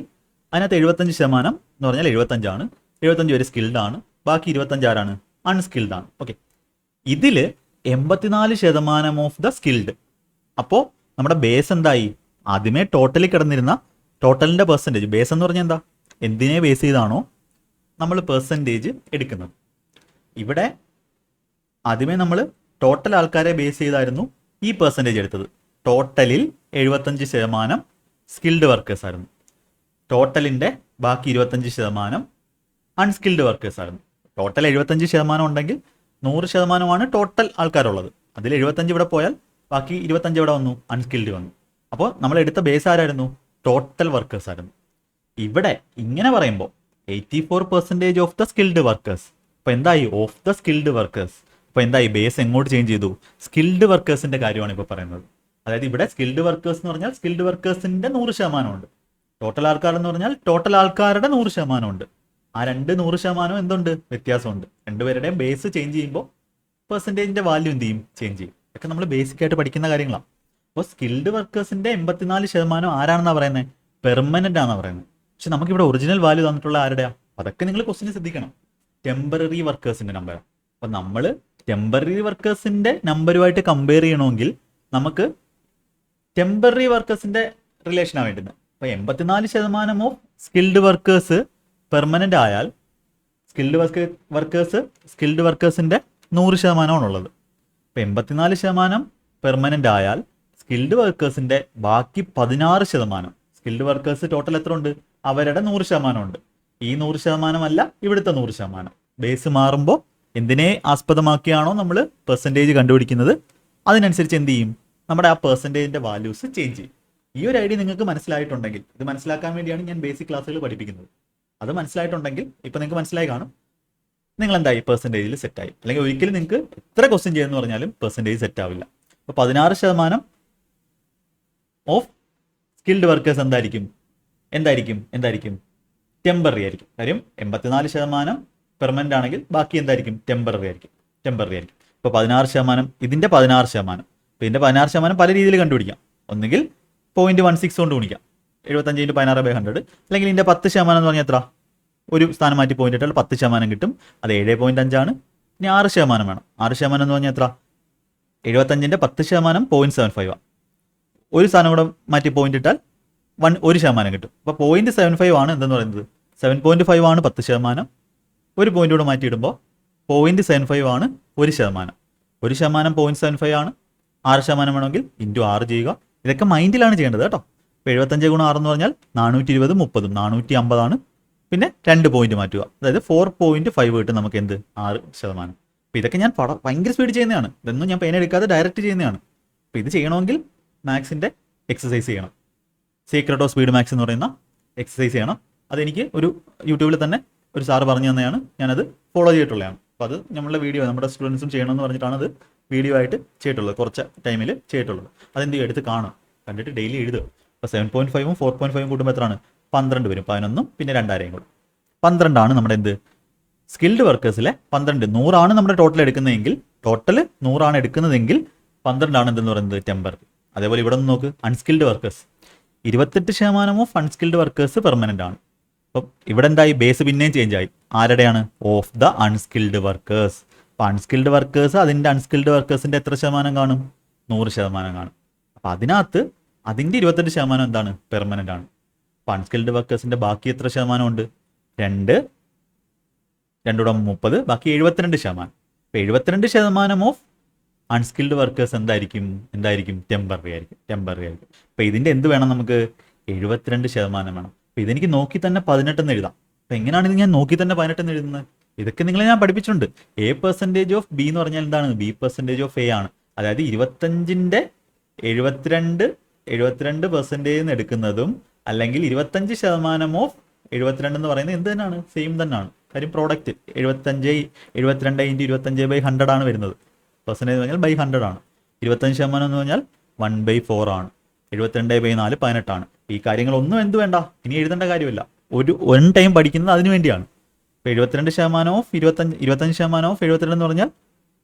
അതിനകത്ത് 75% എന്ന് പറഞ്ഞാൽ 75 ആണ്. 75 പേര് സ്കിൽഡ് ആണ്, ബാക്കി 25 ആരാണ്? അൺസ്കിൽഡ് ആണ്. ഓക്കെ, ഇതിൽ 84% ഓഫ് ദ സ്കിൽഡ്. അപ്പോൾ നമ്മുടെ ബേസ് എന്തായി? ആദ്യമേ ടോട്ടലിൽ കിടന്നിരുന്ന ടോട്ടലിൻ്റെ പെർസെൻറ്റേജ്, ബേസ് എന്ന് പറഞ്ഞാൽ എന്താ? എന്തിനെ ബേസ് ചെയ്താണോ നമ്മൾ പെർസെൻറ്റേജ് എടുക്കുന്നത്. ഇവിടെ ആദ്യമേ നമ്മൾ ടോട്ടൽ ആൾക്കാരെ ബേസ് ചെയ്തായിരുന്നു ഈ പെർസെൻറ്റേജ് എടുത്തത്. ടോട്ടലിൽ 75% സ്കിൽഡ് വർക്കേഴ്സ് ആയിരുന്നു. ടോട്ടലിൻ്റെ ബാക്കി 25% അൺസ്കിൽഡ് വർക്കേഴ്സ് ആയിരുന്നു. ടോട്ടൽ 75% ഉണ്ടെങ്കിൽ 100% ടോട്ടൽ ആൾക്കാരുള്ളത്. അതിൽ 75 ഇവിടെ പോയാൽ ബാക്കി 25 ഇവിടെ വന്നു, അൺസ്കിൽഡ് വന്നു. അപ്പോൾ നമ്മൾ എടുത്ത ബേസ് ആരായിരുന്നു? ടോട്ടൽ വർക്കേഴ്സ് ആയിരുന്നു. ഇവിടെ ഇങ്ങനെ പറയുമ്പോൾ 84% ഓഫ് ദ സ്കിൽഡ് വർക്കേഴ്സ്. അപ്പോൾ എന്തായി? Of the skilled workers. അപ്പോൾ എന്തായി? ബേസ് എങ്ങോട്ട് ചേഞ്ച് ചെയ്തു? സ്കിൽഡ് വർക്കേഴ്സിന്റെ കാര്യമാണ് ഇപ്പോൾ പറയുന്നത്. അതായത് ഇവിടെ സ്കിൽഡ് വർക്കേഴ്സ് എന്ന് പറഞ്ഞാൽ സ്കിൽഡ് വർക്കേഴ്സിന്റെ 100% ഉണ്ട്. ടോട്ടൽ ആൾക്കാർ എന്ന് പറഞ്ഞാൽ ടോട്ടൽ ആൾക്കാരുടെ 100% ഉണ്ട്. ആ 100% എന്തുണ്ട്? വ്യത്യാസമുണ്ട്. രണ്ടുപേരുടെയും ബേസ് ചേഞ്ച് ചെയ്യുമ്പോൾ പെർസെൻറ്റേജിന്റെ വാല്യൂ എന്ത് ചെയ്യും? ചേഞ്ച് ചെയ്യും. ഇതൊക്കെ നമ്മൾ ബേസിക് ആയിട്ട് പഠിക്കുന്ന കാര്യങ്ങളാണ്. അപ്പോൾ സ്കിൽഡ് വർക്കേഴ്സിന്റെ 84% ആരാണെന്നാണ് പറയുന്നത്? പെർമനന്റ് ആണെന്ന് പറയുന്നത്. പക്ഷെ നമുക്കിവിടെ ഒറിജിനൽ വാല്യൂ തന്നിട്ടുള്ള ആരുടെയാ? അതൊക്കെ നിങ്ങൾ ക്വസ്റ്റിന് ശ്രദ്ധിക്കണം. ടെമ്പററി വർക്കേഴ്സിന്റെ നമ്പറാണ്. അപ്പം നമ്മൾ ടെമ്പററി വർക്കേഴ്സിന്റെ നമ്പറുമായിട്ട് കമ്പയർ ചെയ്യണമെങ്കിൽ നമുക്ക് ടെമ്പററി വർക്കേഴ്സിന്റെ റിലേഷനാണ് വേണ്ടുന്നത്. അപ്പോൾ 84% ഓഫ് സ്കിൽഡ് വർക്കേഴ്സ് പെർമനന്റ് ആയാൽ സ്കിൽഡ് വർക്കേഴ്സിന്റെ 100% ഉള്ളത്. അപ്പോൾ 84% പെർമനന്റ് ആയാൽ സ്കിൽഡ് വർക്കേഴ്സിന്റെ ബാക്കി 16%. സ്കിൽഡ് വർക്കേഴ്സ് ടോട്ടൽ എത്ര ഉണ്ട്? അവരുടെ 100% ഉണ്ട്. ഈ 100% അല്ല ഇവിടുത്തെ 100%. ബേസ് മാറുമ്പോൾ എന്തിനെ ആസ്പദമാക്കിയാണോ നമ്മൾ പെർസെൻറ്റേജ് കണ്ടുപിടിക്കുന്നത് അതിനനുസരിച്ച് എന്ത് ചെയ്യും? നമ്മുടെ ആ പെർസെൻറ്റേജിന്റെ വാല്യൂസ് ചേഞ്ച് ചെയ്യും. ഈ ഒരു ഐഡിയ നിങ്ങൾക്ക് മനസ്സിലായിട്ടുണ്ടെങ്കിൽ, ഇത് മനസ്സിലാക്കാൻ വേണ്ടിയാണ് ഞാൻ ബേസിക് ക്ലാസ്സുകൾ പഠിപ്പിക്കുന്നത്. അത് മനസ്സിലായിട്ടുണ്ടെങ്കിൽ ഇപ്പം നിങ്ങൾക്ക് മനസ്സിലായി കാണും, നിങ്ങൾ എന്തായി? പെർസെൻറ്റേജിൽ സെറ്റായി. അല്ലെങ്കിൽ ഒരിക്കലും നിങ്ങൾക്ക് എത്ര ക്വസ്റ്റ്യൻ ചെയ്യുമെന്ന് പറഞ്ഞാലും പെർസെൻറ്റേജ് സെറ്റ് ആവില്ല. അപ്പോൾ 16% ഓഫ് സ്കിൽഡ് വർക്കേഴ്സ് എന്തായിരിക്കും ടെമ്പററി ആയിരിക്കും. കാര്യം 84% പെർമനന്റ് ആണെങ്കിൽ ബാക്കി എന്തായിരിക്കും ടെമ്പററി ആയിരിക്കും. ഇപ്പോൾ 16%, ഇതിന്റെ 16%, ഇതിന്റെ 16% പല രീതിയിൽ കണ്ടുപിടിക്കാം. ഒന്നുകിൽ 0.16 കൊണ്ട് ഗുണിക്കാം, 75 × 16/100, അല്ലെങ്കിൽ ഇതിന്റെ 10% എന്ന് പറഞ്ഞാൽ എത്ര, ഒരു സ്ഥാനം മാറ്റി പോയിന്റ് ഇട്ടാൽ 10% കിട്ടും. അത് 7.5 ആണ്. ഇനി 6% വേണം. 6% എന്ന് പറഞ്ഞാൽ എത്ര, 75ന്റെ 10% 0.75 ആണ്. ഒരു സ്ഥാനം കൂടെ മാറ്റി പോയിന്റ് ഇട്ടാൽ 1% കിട്ടും. അപ്പോൾ 0.75 ആണ് എന്തെന്ന് പറയുന്നത്, 7.5 ആണ് 10%. ഒരു പോയിന്റ് കൂടെ മാറ്റിയിടുമ്പോൾ 0.75 ആണ് 1%. 1% 0.75 ആണ്. 6% വേണമെങ്കിൽ × 6 ചെയ്യുക. ഇതൊക്കെ മൈൻഡിലാണ് ചെയ്യേണ്ടത് കേട്ടോ. ഇപ്പോൾ 75 × 6 എന്ന് പറഞ്ഞാൽ 420, 30, 450 ആണ്. പിന്നെ 2 പോയിന്റ് മാറ്റുക, അതായത് 4.5 കിട്ടും നമുക്ക് എന്ത്, 6%. അപ്പോൾ ഇതൊക്കെ ഞാൻ ഭയങ്കര സ്പീഡ് ചെയ്യുന്നതാണ്. ഇതൊന്നും ഞാൻ പെയിൻ എടുക്കാതെ ഡയറക്റ്റ് ചെയ്യുന്നതാണ്. അപ്പോൾ ഇത് ചെയ്യണമെങ്കിൽ മാത്സിൻ്റെ എക്സസൈസ് ചെയ്യണം. സീക്രട്ട് ഓഫ് സ്പീഡ് മാത്സ് എന്ന് പറയുന്ന എക്സസൈസ് ചെയ്യണം. അതെനിക്ക് ഒരു യൂട്യൂബിൽ തന്നെ ഒരു സാറ് പറഞ്ഞു തന്നെയാണ്, ഞാനത് ഫോളോ ചെയ്തിട്ടുള്ളതാണ്. അപ്പോൾ അത് നമ്മളുടെ വീഡിയോ നമ്മുടെ സ്റ്റുഡൻസും ചെയ്യണമെന്ന് പറഞ്ഞിട്ടാണ് അത് വീഡിയോ ആയിട്ട് ചെയ്തിട്ടുള്ളത്, കുറച്ച് ടൈമിൽ ചെയ്തിട്ടുള്ളത്. അതെന്ത് എടുത്ത് കാണും, കണ്ടിട്ട് ഡെയിലി എഴുതുക. അപ്പോൾ 7.5ഉം 4.5ഉം കൂട്ടുമ്പോൾ എത്രയാണ്, 12 വരും. 11ഉം പിന്നെ 2 കൂടെ 12 ആണ് നമ്മുടെ എന്ത്, സ്കിൽഡ് വർക്കേഴ്സിലെ 12. 100 ആണ് നമ്മുടെ ടോട്ടൽ എടുക്കുന്നതെങ്കിൽ, ടോട്ടൽ 100 ആണ് എടുക്കുന്നതെങ്കിൽ 12 ആണ് എന്തെന്ന് പറയുന്നത് ടെമ്പററി. അതേപോലെ ഇവിടെ നിന്ന് നോക്ക്, unskilled workers 28% of unskilled workers permanent ആണ്. അപ്പം ഇവിടെ എന്തായി, ബേസ് പിന്നെയും ചേഞ്ച് ആയി. ആരുടെയാണ്, ഓഫ് ദ അൺസ്കിൽഡ് വർക്കേഴ്സ്. അപ്പം അൺസ്കിൽഡ് വർക്കേഴ്സ് അതിൻ്റെ അൺസ്കിൽഡ് വർക്കേഴ്സിൻ്റെ എത്ര ശതമാനം കാണും, 100% കാണും. അപ്പം അതിനകത്ത് അതിൻ്റെ 28% എന്താണ്, പെർമനന്റ് ആണ്. അപ്പം അൺസ്കിൽഡ് വർക്കേഴ്സിൻ്റെ ബാക്കി എത്ര ശതമാനം ഉണ്ട്, 2 കൂടെ 30, ബാക്കി 72%. അപ്പം 72% ഓഫ് അൺസ്കിൽഡ് വർക്കേഴ്സ് എന്തായിരിക്കും, ടെമ്പററി ആയിരിക്കും. അപ്പം ഇതിൻ്റെ എന്ത് വേണം നമുക്ക്, 72% വേണം. അപ്പം ഇതെനിക്ക് നോക്കി തന്നെ 18 എന്ന് എഴുതാം. അപ്പം എങ്ങനെയാണ് ഇത് ഞാൻ നോക്കി തന്നെ 18 എന്ന് എഴുതുന്നത്, ഇതൊക്കെ നിങ്ങളെ ഞാൻ പഠിപ്പിച്ചിട്ടുണ്ട്. A% ഓഫ് ബി എന്ന് പറഞ്ഞാൽ എന്താണ്, B% ഓഫ് എ ആണ്. അതായത് 25ന്റെ 72% എടുക്കുന്നതും, അല്ലെങ്കിൽ 25% ഓഫ് 72 എന്ന് പറയുന്നത് എന്ത് തന്നെയാണ്, സെയിം തന്നെയാണ്. കാര്യം പ്രോഡക്റ്റ് 72 × 25/100 ആണ് വരുന്നത്. പെർസെൻറ്റേജ് എന്ന് പറഞ്ഞാൽ ബൈ 100 ആണ്. 25% എന്ന് പറഞ്ഞാൽ 1/4 ആണ്. 72/4 18 ആണ്. ഈ കാര്യങ്ങളൊന്നും എന്ത് വേണ്ട, ഇനി എഴുതേണ്ട കാര്യമില്ല. ഒരു ടൈം പഠിക്കുന്നത് അതിനു വേണ്ടിയാണ്. ഇപ്പോൾ 72% ഓഫ് 25% ഓഫ് 72 എന്ന് പറഞ്ഞാൽ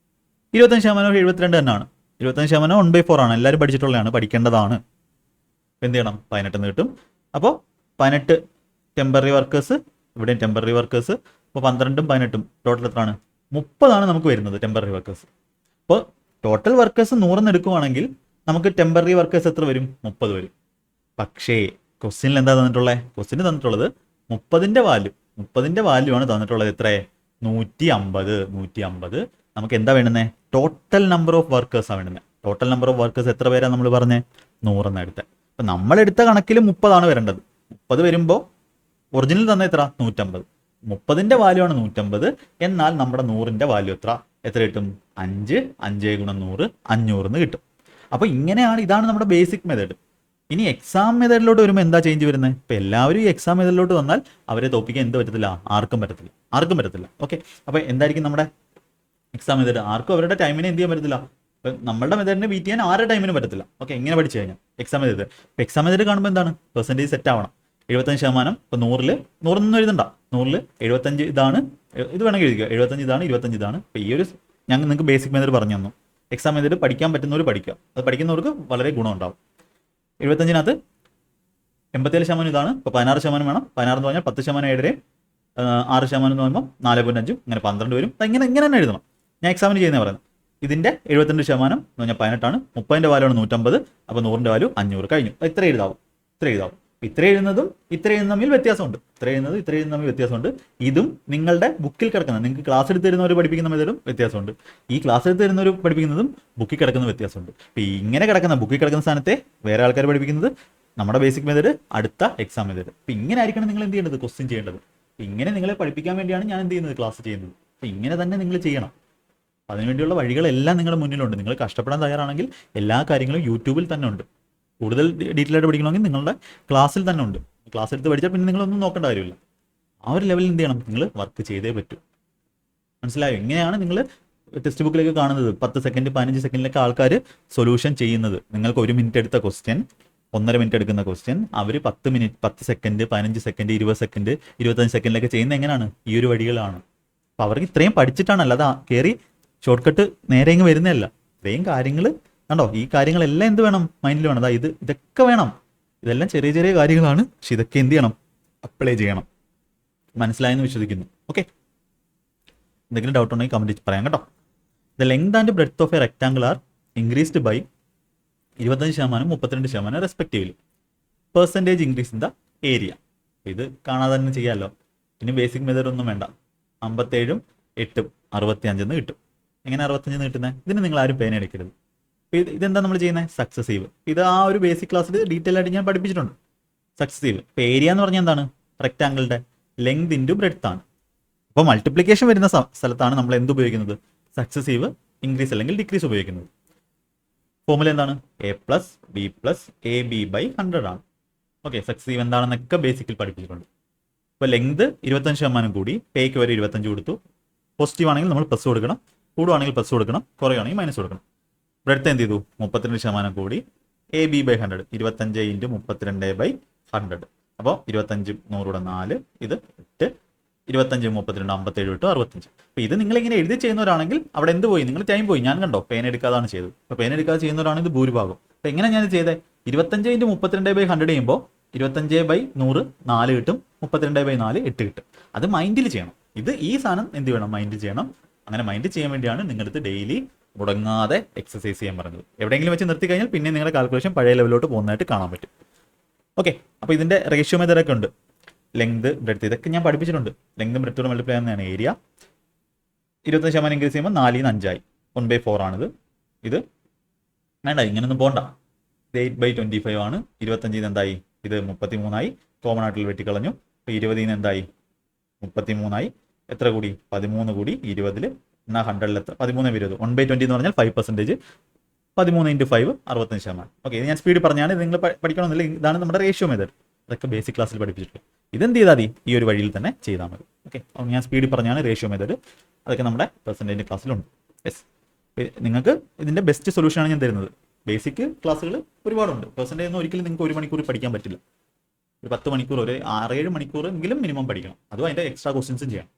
25% ഓഫ് 72 തന്നെയാണ്. 25% 1/4 ആണ്. എല്ലാവരും പഠിച്ചിട്ടുള്ളതാണ്, പഠിക്കേണ്ടതാണ്. എന്ത് ചെയ്യണം, 18 എന്ന് കിട്ടും. അപ്പോൾ 18 ടെമ്പററി വർക്കേഴ്സ്, ഇവിടെയും ടെമ്പററി വർക്കേഴ്സ്. അപ്പോൾ 12ഉം 18ഉം ടോട്ടൽ എത്രയാണ്, 30 നമുക്ക് വരുന്നത് ടെമ്പററി വർക്കേഴ്സ്. അപ്പോൾ ടോട്ടൽ വർക്കേഴ്സ് 100 എടുക്കുവാണെങ്കിൽ നമുക്ക് ടെമ്പററി വർക്കേഴ്സ് എത്ര വരും, 30 വരും. പക്ഷേ ക്വസ്റ്റ്യനിൽ എന്താ തന്നിട്ടുള്ളത്, ക്വസ്റ്റ്യന് തന്നിട്ടുള്ളത് 30ന്റെ വാല്യൂ ആണ് തന്നിട്ടുള്ളത്. എത്ര, 150. നമുക്ക് എന്താ വേണ്ടുന്നത്, ടോട്ടൽ നമ്പർ ഓഫ് വർക്കേഴ്സാണ് വേണ്ടുന്നത്. ടോട്ടൽ നമ്പർ ഓഫ് വർക്കേഴ്സ് എത്ര പേരാണ് നമ്മൾ പറഞ്ഞത്, 100 എന്ന് എടുത്തത്. അപ്പം നമ്മളെടുത്ത കണക്കിൽ 30 ആണ് വരേണ്ടത്. 30 വരുമ്പോൾ ഒറിജിനൽ തന്നെ എത്ര, 150. 30ന്റെ വാല്യൂ ആണ് 150. എന്നാൽ നമ്മുടെ 100ന്റെ വാല്യൂ എത്ര കിട്ടും, 5 × 100 500 എന്ന് കിട്ടും. അപ്പോൾ ഇതാണ് നമ്മുടെ ബേസിക് മെത്തേഡ്. ഇനി എക്സാം മെത്തേഡിലോട്ട് വരുമ്പോൾ എന്താ ചേഞ്ച് വരുന്നത്, ഇപ്പോൾ എല്ലാവരും ഈ എക്സാം മെത്തേഡിലോട്ട് വന്നാൽ അവരെ തോപ്പിക്കാൻ എന്ത് പറ്റത്തില്ല, ആർക്കും പറ്റത്തില്ല. ഓക്കെ, അപ്പോൾ എന്തായിരിക്കും നമ്മുടെ എക്സാം മെത്തേഡ്, ആർക്കും അവരുടെ ടൈമിനെ എന്ത് ചെയ്യാൻ പറ്റത്തില്ല. ഇപ്പം നമ്മളുടെ മെത്തേഡിനെ ബീറ്റ് ചെയ്യാൻ ആരുടെ ടൈമിനും പറ്റത്തില്ല. ഓക്കെ, എങ്ങനെ പഠിച്ചു കഴിഞ്ഞാൽ എക്സാം മെത്തേഡ്. ഇപ്പോൾ എക്സാം മെത്തേഡ് കാണുമ്പോൾ എന്താണ്, പെർസെൻറ്റേജ് സെറ്റ് ആവണം. 75%, ഇപ്പോൾ 100 എഴുതണ്ട, 100 75 ഇതാണ്, ഇത് വേണമെങ്കിൽ എഴുതിക്കുക, 75 ഇതാണ്, 25 ഇതാണ്. ഇപ്പോൾ ഈ ഒരു ഞങ്ങൾ നിങ്ങൾക്ക് ബേസിക് മെത്തേഡ് പറഞ്ഞു തന്നു. എക്സാം മെത്തേഡ് പഠിക്കാൻ പറ്റുന്നവർ പഠിക്കുക, അത് പഠിക്കുന്നവർക്ക് വളരെ ഗുണം ഉണ്ടാവും. 75-നകത്ത് 87% ഇതാണ്. ഇപ്പോൾ 16% വേണം. 16 എന്ന് പറഞ്ഞാൽ 10% 7, 6% എന്ന് പറയുമ്പോൾ 4.5, അങ്ങനെ 12 വരും. ഇങ്ങനെ തന്നെ എഴുതണം. ഞാൻ എക്സാമിന് ചെയ്യുന്നത് പറയുന്നത്. ഇതിൻ്റെ 72% എന്ന് പറഞ്ഞാൽ 18 ആണ്. 30ന്റെ വാല്യൂ ആണ് 150. അപ്പോൾ 100ന്റെ വാല്യൂ 500 കഴിഞ്ഞു. ഇത്ര എഴുതാവും. ഇത്ര എഴുതുന്നതും ഇത്ര എഴുതുന്ന തമ്മിൽ വ്യത്യാസമുണ്ട്. ഇതും നിങ്ങളുടെ ബുക്കിൽ കിടക്കുന്ന, നിങ്ങൾക്ക് ക്ലാസ് എടുത്ത് തരുന്നവർ പഠിപ്പിക്കുന്ന മെത്തേഡും വ്യത്യാസമുണ്ട്. ഈ ക്ലാസ് എടുത്ത് തരുന്നവർ പഠിപ്പിക്കുന്നതും ബുക്കിൽ കിടക്കുന്ന വ്യത്യാസമുണ്ട്. അപ്പോൾ ഇങ്ങനെ ബുക്കിൽ കിടക്കുന്ന സ്ഥാനത്തെ വേറെ ആൾക്കാർ പഠിപ്പിക്കുന്നത് നമ്മുടെ ബേസിക് മെത്തേഡ്, അടുത്ത എക്സാം മെത്തേഡ്. അപ്പോൾ ഇങ്ങനെ ആയിരിക്കണം നിങ്ങൾ എന്ത് ചെയ്യേണ്ടത്, ക്വസ്റ്റ്യൻ ചെയ്യേണ്ടത്. അപ്പോൾ ഇങ്ങനെ നിങ്ങളെ പഠിപ്പിക്കാൻ വേണ്ടിയാണ് ഞാൻ എന്ത് ചെയ്യുന്നത്, ക്ലാസ് ചെയ്യുന്നത്. അപ്പോൾ ഇങ്ങനെ തന്നെ നിങ്ങൾ ചെയ്യണം. അതിനുവേണ്ടിയുള്ള വഴികളെല്ലാം നിങ്ങളുടെ മുന്നിലുണ്ട്. നിങ്ങൾ കഷ്ടപ്പെടാൻ തയ്യാറാണെങ്കിൽ എല്ലാ കാര്യങ്ങളും യൂട്യൂബിൽ തന്നെ ഉണ്ട്. കൂടുതൽ ഡീറ്റെയിൽ ആയിട്ട് പഠിക്കണമെങ്കിൽ നിങ്ങളുടെ ക്ലാസ്സിൽ തന്നെ ഉണ്ട്. ക്ലാസ് എടുത്ത് പഠിച്ചാൽ പിന്നെ നിങ്ങളൊന്നും നോക്കേണ്ട കാര്യമില്ല. ആ ഒരു ലെവലിൽ എന്ത് ചെയ്യണം, നിങ്ങൾ വർക്ക് ചെയ്തേ പറ്റൂ. മനസ്സിലായോ? ഇങ്ങനെയാണ് നിങ്ങൾ ടെക്സ്റ്റ് ബുക്കിലേക്ക് കാണുന്നത്. 10 സെക്കൻഡ് 15 സെക്കൻഡിലൊക്കെ ആൾക്കാർ സൊല്യൂഷൻ ചെയ്യുന്നത്. നിങ്ങൾക്ക് 1 മിനിറ്റ് എടുത്ത ക്വസ്റ്റ്യൻ 1.5 മിനിറ്റ് എടുക്കുന്ന ക്വസ്റ്റ്യൻ അവർ 10 സെക്കൻഡ് 15 സെക്കൻഡ് 20 സെക്കൻഡ് 25 സെക്കൻഡിലൊക്കെ ചെയ്യുന്നത് എങ്ങനെയാണ്? ഈ ഒരു വഴികളാണ്. അപ്പോൾ അവർക്ക് ഇത്രയും പഠിച്ചിട്ടാണ്, അല്ലാതെ കയറി ഷോർട്ട് കട്ട് നേരെ ഇങ്ങ് വരുന്നതല്ല. ഇത്രയും കാര്യങ്ങൾ കണ്ടോ, ഈ കാര്യങ്ങളെല്ലാം എന്ത് വേണം? മൈൻഡിൽ വേണം. അതായത് ഇതൊക്കെ വേണം. ഇതെല്ലാം ചെറിയ ചെറിയ കാര്യങ്ങളാണ്, പക്ഷെ ഇതൊക്കെ എന്ത് ചെയ്യണം? അപ്ലൈ ചെയ്യണം. മനസ്സിലായെന്ന് വിശ്വസിക്കുന്നു. ഓക്കെ, എന്തെങ്കിലും ഡൗട്ട് ഉണ്ടെങ്കിൽ കമൻറ്റ് പറയാം കേട്ടോ. The length and breadth of a rectangle are increased by 25% 32% respectively. Percentage increase in the area. ഇത് കാണാതെ തന്നെ ചെയ്യാമല്ലോ. ഇനി ബേസിക് മെത്തേഡ് ഒന്നും വേണ്ട. 57 8 65 കിട്ടും. എങ്ങനെ 65 കിട്ടുന്നത്? ഇതിന് നിങ്ങൾ ആരും പേന എടുക്കരുത്. ഇതെന്താ നമ്മൾ ചെയ്യുന്നത്? സക്സസീവ്. ഇത് ആ ഒരു ബേസിക് ക്ലാസ്സിൽ ഡീറ്റെയിൽ ആയിട്ട് ഞാൻ പഠിപ്പിച്ചിട്ടുണ്ട്. സക്സസീവ്. ഇപ്പോൾ ഏരിയ എന്ന് പറഞ്ഞാൽ എന്താണ്? റെക്ടാങ്കിളിൻ്റെ ലെങ്ത് ഇൻറ്റു ബ്രെഡ്ത്ത് ആണ്. അപ്പോൾ മൾട്ടിപ്ലിക്കേഷൻ വരുന്ന സ്ഥലത്താണ് നമ്മൾ എന്ത് ഉപയോഗിക്കുന്നത്? സക്സസീവ് ഇൻക്രീസ് അല്ലെങ്കിൽ ഡിക്രീസ് ഉപയോഗിക്കുന്നത്. ഫോമുല എന്താണ്? a+b+ab/100 ആണ്. ഓക്കെ, സക്സസീവ് എന്താണെന്നൊക്കെ ബേസിക്കിൽ പഠിപ്പിച്ചിട്ടുണ്ട്. ഇപ്പോൾ ലെങ്ത് 25% കൂടി, പേക്ക് വരെ 25 കൊടുത്തു. പോസിറ്റീവ് ആണെങ്കിൽ നമ്മൾ പ്ലസ് കൊടുക്കണം, കൂടുവാണെങ്കിൽ പ്ലസ് കൊടുക്കണം, കുറയുവാണെങ്കിൽ മൈനസ് കൊടുക്കണം. ബ്രെഡ്ത്ത് എന്ത് ചെയ്തു? 32% കൂടി, ab/100 25 × 32/100. അപ്പോൾ 25 100 4, ഇത് 8, 25 32 57 8 65. അപ്പോൾ ഇത് നിങ്ങളിങ്ങനെ എഴുതി ചെയ്യുന്നവരാണെങ്കിൽ അവിടെ എന്ത് പോയി? നിങ്ങൾ ടൈം പോയി. ഞാൻ കണ്ടോ പേന എടുക്കാതാണ് ചെയ്തത്. അപ്പോൾ പേന എടുക്കാതെ ചെയ്യുന്നവരാണ് ഇത് ഭൂരിഭാഗം. അപ്പോൾ എങ്ങനെ ഞാൻ ചെയ്തത്? 25 × 32/100 ചെയ്യുമ്പോൾ 25/100 4 കിട്ടും, 32/4 8 കിട്ടും. അത് മൈൻഡിൽ ചെയ്യണം. ഈ സാധനം എന്ത് വേണം? മൈൻഡ് ചെയ്യണം. അങ്ങനെ മൈൻഡ് ചെയ്യാൻ വേണ്ടിയാണ് നിങ്ങളടുത്ത് ഡെയിലി മുടങ്ങാതെ എക്സസൈസ് ചെയ്യാൻ പറഞ്ഞത്. എവിടെയെങ്കിലും വെച്ച് നിർത്തി കഴിഞ്ഞാൽ പിന്നെ നിങ്ങളുടെ കാൽക്കുലേഷൻ പഴയ ലെവലിലോട്ട് പോകുന്നതായിട്ട് കാണാൻ പറ്റും. ഓക്കെ, അപ്പോൾ ഇതിൻ്റെ റേഷ്യോ മെത്തേഡൊക്കെ ഉണ്ട്. ലെങ്ത് ബ്രെഡ്ത്ത് ഇതൊക്കെ ഞാൻ പഠിപ്പിച്ചിട്ടുണ്ട്. ലെങ്തും ബ്രെഡ്ത്തോട് മൾട്ടിപ്ലൈ ചെയ്യുന്നതാണ് ഏരിയ. 25% ഇൻക്രീസ് ചെയ്യുമ്പോൾ 4 ൽ നിന്ന് 5 ആയി. 1/4 ആണിത്. ഇത് വേണ്ട, ഇങ്ങനൊന്നും പോകണ്ട. ഇത് 8/25 ആണ്. 25 എന്തായി? ഇത് 33 ആയി. കോമൺ ആയിട്ടുള്ള വെട്ടിക്കളഞ്ഞു. അപ്പോൾ 20 എന്തായി? 33 ആയി. എത്ര കൂടി? 13 കൂടി 20 എന്നാൽ 100 എത്ര? 13 20. 1/20 എന്ന് പറഞ്ഞാൽ 5%. 13 × 5 65%. ഓക്കെ, ഇത് ഞാൻ സ്പീഡ് പറഞ്ഞാണ്. ഇത് നിങ്ങൾ പഠിക്കണമെന്നില്ല. ഇതാണ് നമ്മുടെ റേഷ്യോ മെത്തേഡ്. അതൊക്കെ ബേസിക് ക്ലാസ്സിൽ പഠിപ്പിച്ചിട്ടുണ്ട്. ഇതെന്ത് ചെയ്താൽ മതി? ഈ ഒരു വഴിയിൽ തന്നെ ചെയ്താൽ മതി. ഓക്കെ, അപ്പോൾ ഞാൻ സ്പീഡിൽ പറഞ്ഞാണ് റേഷ്യോ മെത്തേഡ്. അതൊക്കെ നമ്മുടെ പെർസെൻറ്റേജ് ക്ലാസ്സിലുണ്ട്. യെസ്, നിങ്ങൾക്ക് ഇതിൻ്റെ ബെസ്റ്റ് സൊല്യൂഷനാണ് ഞാൻ തരുന്നത്. ബേസിക് ക്ലാസ്സുകൾ ഒരുപാടുണ്ട്. പെർസെൻറ്റേജ് ഒന്നും ഒരിക്കലും നിങ്ങൾക്ക് 1 മണിക്കൂർ പഠിക്കാൻ പറ്റില്ല. ഒരു 10 മണിക്കൂർ, ഒരു 6-7 മണിക്കൂർ എങ്കിലും മിനിമം പഠിക്കണം. അതും അതിൻ്റെ എക്സ്ട്രാ ക്വസ്റ്റ്യൻസും ചെയ്യണം.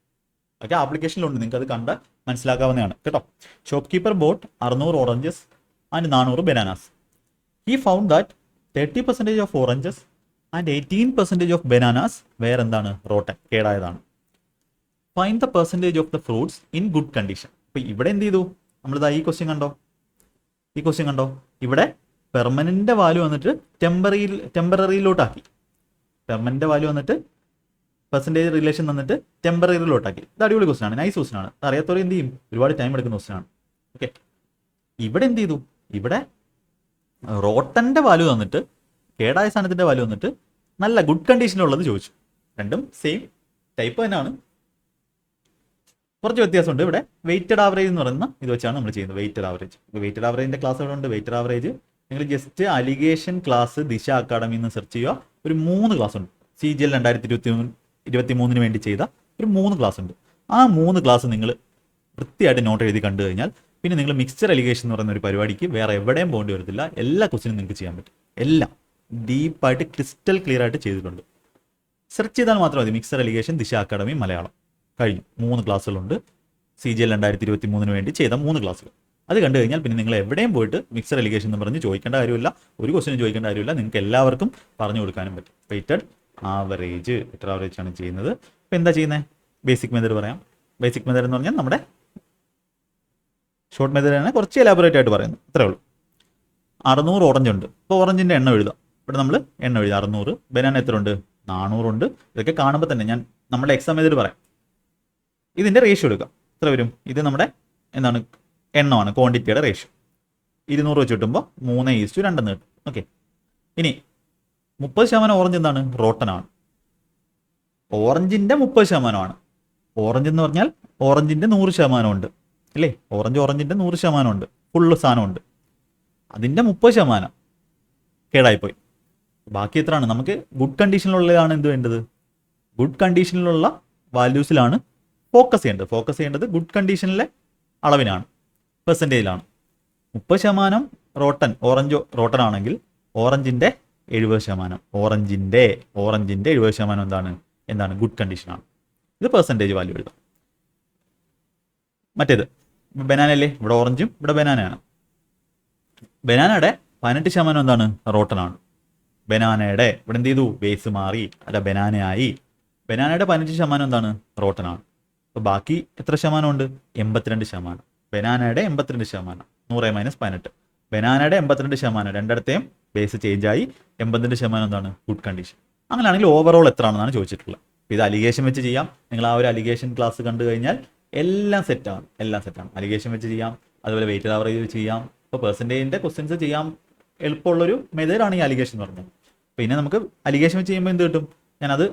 ഒക്കെ ആപ്ലിക്കേഷനിലുണ്ട്. നിങ്ങൾക്ക് അത് കണ്ട് മനസ്സിലാക്കാവുന്നതാണ് കേട്ടോ. Shopkeeper bought 600 oranges and 400 bananas. He found that 30% of oranges and 18% of bananas വേറെ എന്താണ്? റോട്ടൻ, കേടായതാണ്. Find the percentage of the fruits in good condition. അപ്പോൾ ഇവിടെ എന്ത് ചെയ്തു? നമ്മളിതാ ഈ ക്വസ്റ്റ്യൻ കണ്ടോ? ഇവിടെ പെർമനൻ്റ് വാല്യൂ വന്നിട്ട് ടെമ്പററിയിലോട്ടാക്കി. പെർമനൻ്റ് വാല്യൂ വന്നിട്ട് പെർസെൻറ്റേജ് റിലേഷൻ വന്നിട്ട് ടെമ്പററിയിലോട്ടാക്കി. ഇത് അടിപൊളി ക്വസ്റ്റ്യൻ ആണ്, നൈസ് ക്വസ്റ്റ്യൻ ആണ്. അറിയാത്തവരെ എന്ത് ചെയ്യും? ഒരുപാട് ടൈം എടുക്കുന്ന ക്വസ്റ്റ്യൻ ആണ്. ഓക്കെ, ഇവിടെ എന്ത് ചെയ്തു? ഇവിടെ റോട്ടൻ്റെ വാല്യൂ വന്നിട്ട്, കേടായ സാധനത്തിൻ്റെ വാല്യൂ വന്നിട്ട് നല്ല ഗുഡ് കണ്ടീഷനിലുള്ളത് ചോദിച്ചു. രണ്ടും സെയിം ടൈപ്പ് തന്നെയാണ്, കുറച്ച് വ്യത്യാസമുണ്ട്. ഇവിടെ വെയ്റ്റഡ് ആവറേജ് എന്ന് പറയുന്ന ഇത് വെച്ചാണ് നമ്മൾ ചെയ്യുന്നത്. വെയ്റ്റഡ് ആവറേജിൻ്റെ ക്ലാസ് ഇവിടെ ഉണ്ട്. വെയ്റ്റഡ് ആവറേജ് നിങ്ങൾ ജസ്റ്റ് അലിഗേഷൻ ക്ലാസ് ദിശ അക്കാഡമി എന്ന് സെർച്ച് ചെയ്യുക. ഒരു 3 ക്ലാസ് ഉണ്ട്. CGL 2023 വേണ്ടി ചെയ്ത ഒരു 3 ക്ലാസ് ഉണ്ട്. ആ 3 ക്ലാസ് നിങ്ങൾ വൃത്തിയായിട്ട് നോട്ട് എഴുതി കണ്ടു കഴിഞ്ഞാൽ പിന്നെ നിങ്ങൾ മിക്സ്ചർ അലിഗേഷൻ എന്ന് പറയുന്ന ഒരു പരിപാടിക്ക് വേറെ എവിടെയും പോകേണ്ടി വരത്തില്ല. എല്ലാ ക്വസ്റ്റിനും നിങ്ങൾക്ക് ചെയ്യാൻ പറ്റും. എല്ലാം ഡീപ്പായിട്ട് ക്രിസ്റ്റൽ ക്ലിയർ ആയിട്ട് ചെയ്തിട്ടുണ്ട്. സെർച്ച് ചെയ്താൽ മാത്രം മതി. മിക്സ്ചർ അലിഗേഷൻ ദിശ അക്കാഡമി മലയാളം കഴിഞ്ഞു. 3 ക്ലാസ്സുകളുണ്ട്. CGL 2023 വേണ്ടി ചെയ്ത 3 ക്ലാസ്സുകൾ. അത് കണ്ടു കഴിഞ്ഞാൽ പിന്നെ നിങ്ങൾ എവിടെയും പോയിട്ട് മിക്സ്ചർ അലിഗേഷൻ എന്ന് പറഞ്ഞ് ചോദിക്കേണ്ട കാര്യമില്ല. ഒരു ക്വസ്റ്റിനും ചോദിക്കേണ്ട കാര്യമില്ല. നിങ്ങൾക്ക് എല്ലാവർക്കും പറഞ്ഞു കൊടുക്കാനും പറ്റും. വെയ്റ്റഡ് ആവറേജ് ആണ് ചെയ്യുന്നത്. ഇപ്പോൾ എന്താ ചെയ്യുന്നത്? ബേസിക് മെത്തേഡ് പറയാം. ബേസിക് മെത്തേഡ് എന്ന് പറഞ്ഞാൽ നമ്മുടെ ഷോർട്ട് മെത്തേഡ് തന്നെ, കുറച്ച് എലാബറേറ്റ് ആയിട്ട് പറയുന്നു. അത്രേ ഉള്ളൂ. 600 ഓറഞ്ച് ഉണ്ട്. ഇപ്പോൾ ഓറഞ്ചിൻ്റെ എണ്ണം എഴുതാം. ഇവിടെ നമ്മൾ എണ്ണം എഴുതാം. 600. ബനാന എത്ര ഉണ്ട്? 400 ഉണ്ട്. ഇതൊക്കെ കാണുമ്പോൾ തന്നെ ഞാൻ നമ്മുടെ എക്സാം മെത്തേഡ് പറയാം. ഇതിൻ്റെ റേഷ്യോ എടുക്കാം. എത്ര വരും? ഇത് നമ്മുടെ എന്താണ്? എണ്ണമാണ്, ക്വാണ്ടിറ്റിയുടെ റേഷ്യോ. 200 വെച്ച് കിട്ടുമ്പോൾ 3:2 കിട്ടും. ഓക്കെ, ഇനി 30% ഓറഞ്ച് എന്താണ്? റോട്ടനാണ്. ഓറഞ്ചിൻ്റെ 30%. ഓറഞ്ച് എന്ന് പറഞ്ഞാൽ ഓറഞ്ചിൻ്റെ 100% ഉണ്ട് അല്ലേ? ഓറഞ്ചിൻ്റെ 100% ഉണ്ട്. ഫുള്ള് സാധനമുണ്ട്. അതിൻ്റെ 30% കേടായിപ്പോയി. ബാക്കി എത്രയാണ്? നമുക്ക് ഗുഡ് കണ്ടീഷനിലുള്ളതാണ് എന്ത് വേണ്ടത്? ഗുഡ് കണ്ടീഷനിലുള്ള വാല്യൂസിലാണ് ഫോക്കസ് ചെയ്യേണ്ടത് ഗുഡ് കണ്ടീഷനിലെ അളവിനാണ്, പെർസെൻറ്റേജിലാണ്. 30% റോട്ടൻ ആണെങ്കിൽ ഓറഞ്ചിൻ്റെ 70%. ഓറഞ്ചിൻ്റെ 70% എന്താണ് ഗുഡ് കണ്ടീഷനാണ്. ഇത് പെർസെൻറ്റേജ് വാല്യൂ എഴുതാം. മറ്റേത് ബനാനല്ലേ, ഇവിടെ ഓറഞ്ചും ഇവിടെ ബനാനയാണ്. ബനാനയുടെ 18% റോട്ടനാണ്. ബനാനയുടെ ഇവിടെ എന്ത് ചെയ്തു, ബേസ് മാറി, അല്ല ബനാനയായി. ബനാനയുടെ 15% റോട്ടനാണ്. അപ്പോൾ ബാക്കി എത്ര ശതമാനമുണ്ട്? 82%. ബനാനയുടെ 82%, 100 - 18. ബനാനയുടെ 82%, രണ്ടിടത്തെയും ബേസ് ചേഞ്ച് ആയി. 82% ഗുഡ് കണ്ടീഷൻ. അങ്ങനെയാണെങ്കിൽ ഓവറോൾ എത്ര ആണെന്നാണ് ചോദിച്ചിട്ടുള്ളത്. അപ്പോൾ ഇത് അലിഗേഷൻ വെച്ച് ചെയ്യാം. നിങ്ങൾ ആ ഒരു അലിഗേഷൻ ക്ലാസ് കണ്ടു കഴിഞ്ഞാൽ എല്ലാം സെറ്റാണ്. അലിഗേഷൻ വെച്ച് ചെയ്യാം, അതുപോലെ വെയിറ്റഡ് ആവറേജ് വെച്ച് ചെയ്യാം. ഇപ്പോൾ പെർസെൻറ്റേജിൻ്റെ ക്വസ്റ്റ്യൻസ് ചെയ്യാൻ എളുപ്പമുള്ളൊരു മെത്തേഡാണ് ഈ അലിഗേഷൻ എന്ന് പറയുന്നത്. പിന്നെ നമുക്ക് അലിഗേഷൻ വെച്ച് ചെയ്യുമ്പോൾ എന്ത് കിട്ടും? ഞാനത്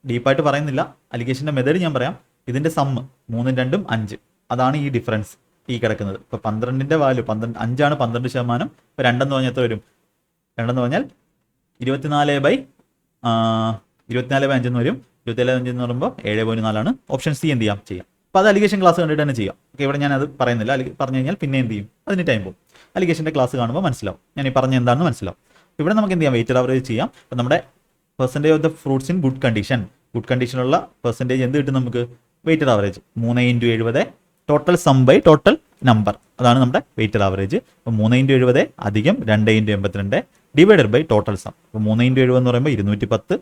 ഡീപ്പായിട്ട് പറയുന്നില്ല. അലിഗേഷൻ്റെ മെത്തേഡ് ഞാൻ പറയാം. ഇതിൻ്റെ സമ്മ് 3 2 5, അതാണ് ഈ ഡിഫറൻസ് ഈ കിടക്കുന്നത്. ഇപ്പോൾ 12ൻ്റെ വാല്യൂ 5 12%. ഇപ്പോൾ 2 എന്ന് പറഞ്ഞാൽ എത്ര വരും? 2 എന്ന് പറഞ്ഞാൽ 24/5 എന്ന് വരും. 24/5 എന്ന് പറയുമ്പോൾ 7.4 ഓപ്ഷൻ സി എന്ത് ചെയ്യാം. അപ്പോൾ അത് അലിഗേഷൻ ക്ലാസ് കണ്ടിട്ട് തന്നെ ചെയ്യാം. ഓക്കെ, ഇവിടെ ഞാൻ അത് പറയുന്നില്ല. പറഞ്ഞു കഴിഞ്ഞാൽ പിന്നെ എന്ത് ചെയ്യും, അതിന് ടൈം പോകും. അലിഗേഷൻ്റെ ക്ലാസ് കാണുമ്പോൾ മനസ്സിലാവും, ഞാൻ ഈ പറഞ്ഞ എന്താണെന്ന് മനസ്സിലാവും. ഇവിടെ നമുക്ക് എന്ത് ചെയ്യാം, വെയിറ്റഡ് ആവറേജ് ചെയ്യാം. അപ്പോൾ നമ്മുടെ percentage of the fruits in good കണ്ടീഷനുള്ള പെർസെൻറ്റേജ് എന്ത് കിട്ടും നമുക്ക്? Weighted average 3 × 70 total sum by total number, അതാണ് നമ്മുടെ വെയിറ്റഡ് ആവറേജ്. അപ്പോൾ 3 × 70 അധികം 2 × 82 ഡിവൈഡഡ് ബൈ ടോട്ടൽ സം. അപ്പോൾ 3 × 70 എന്ന് പറയുമ്പോൾ 210,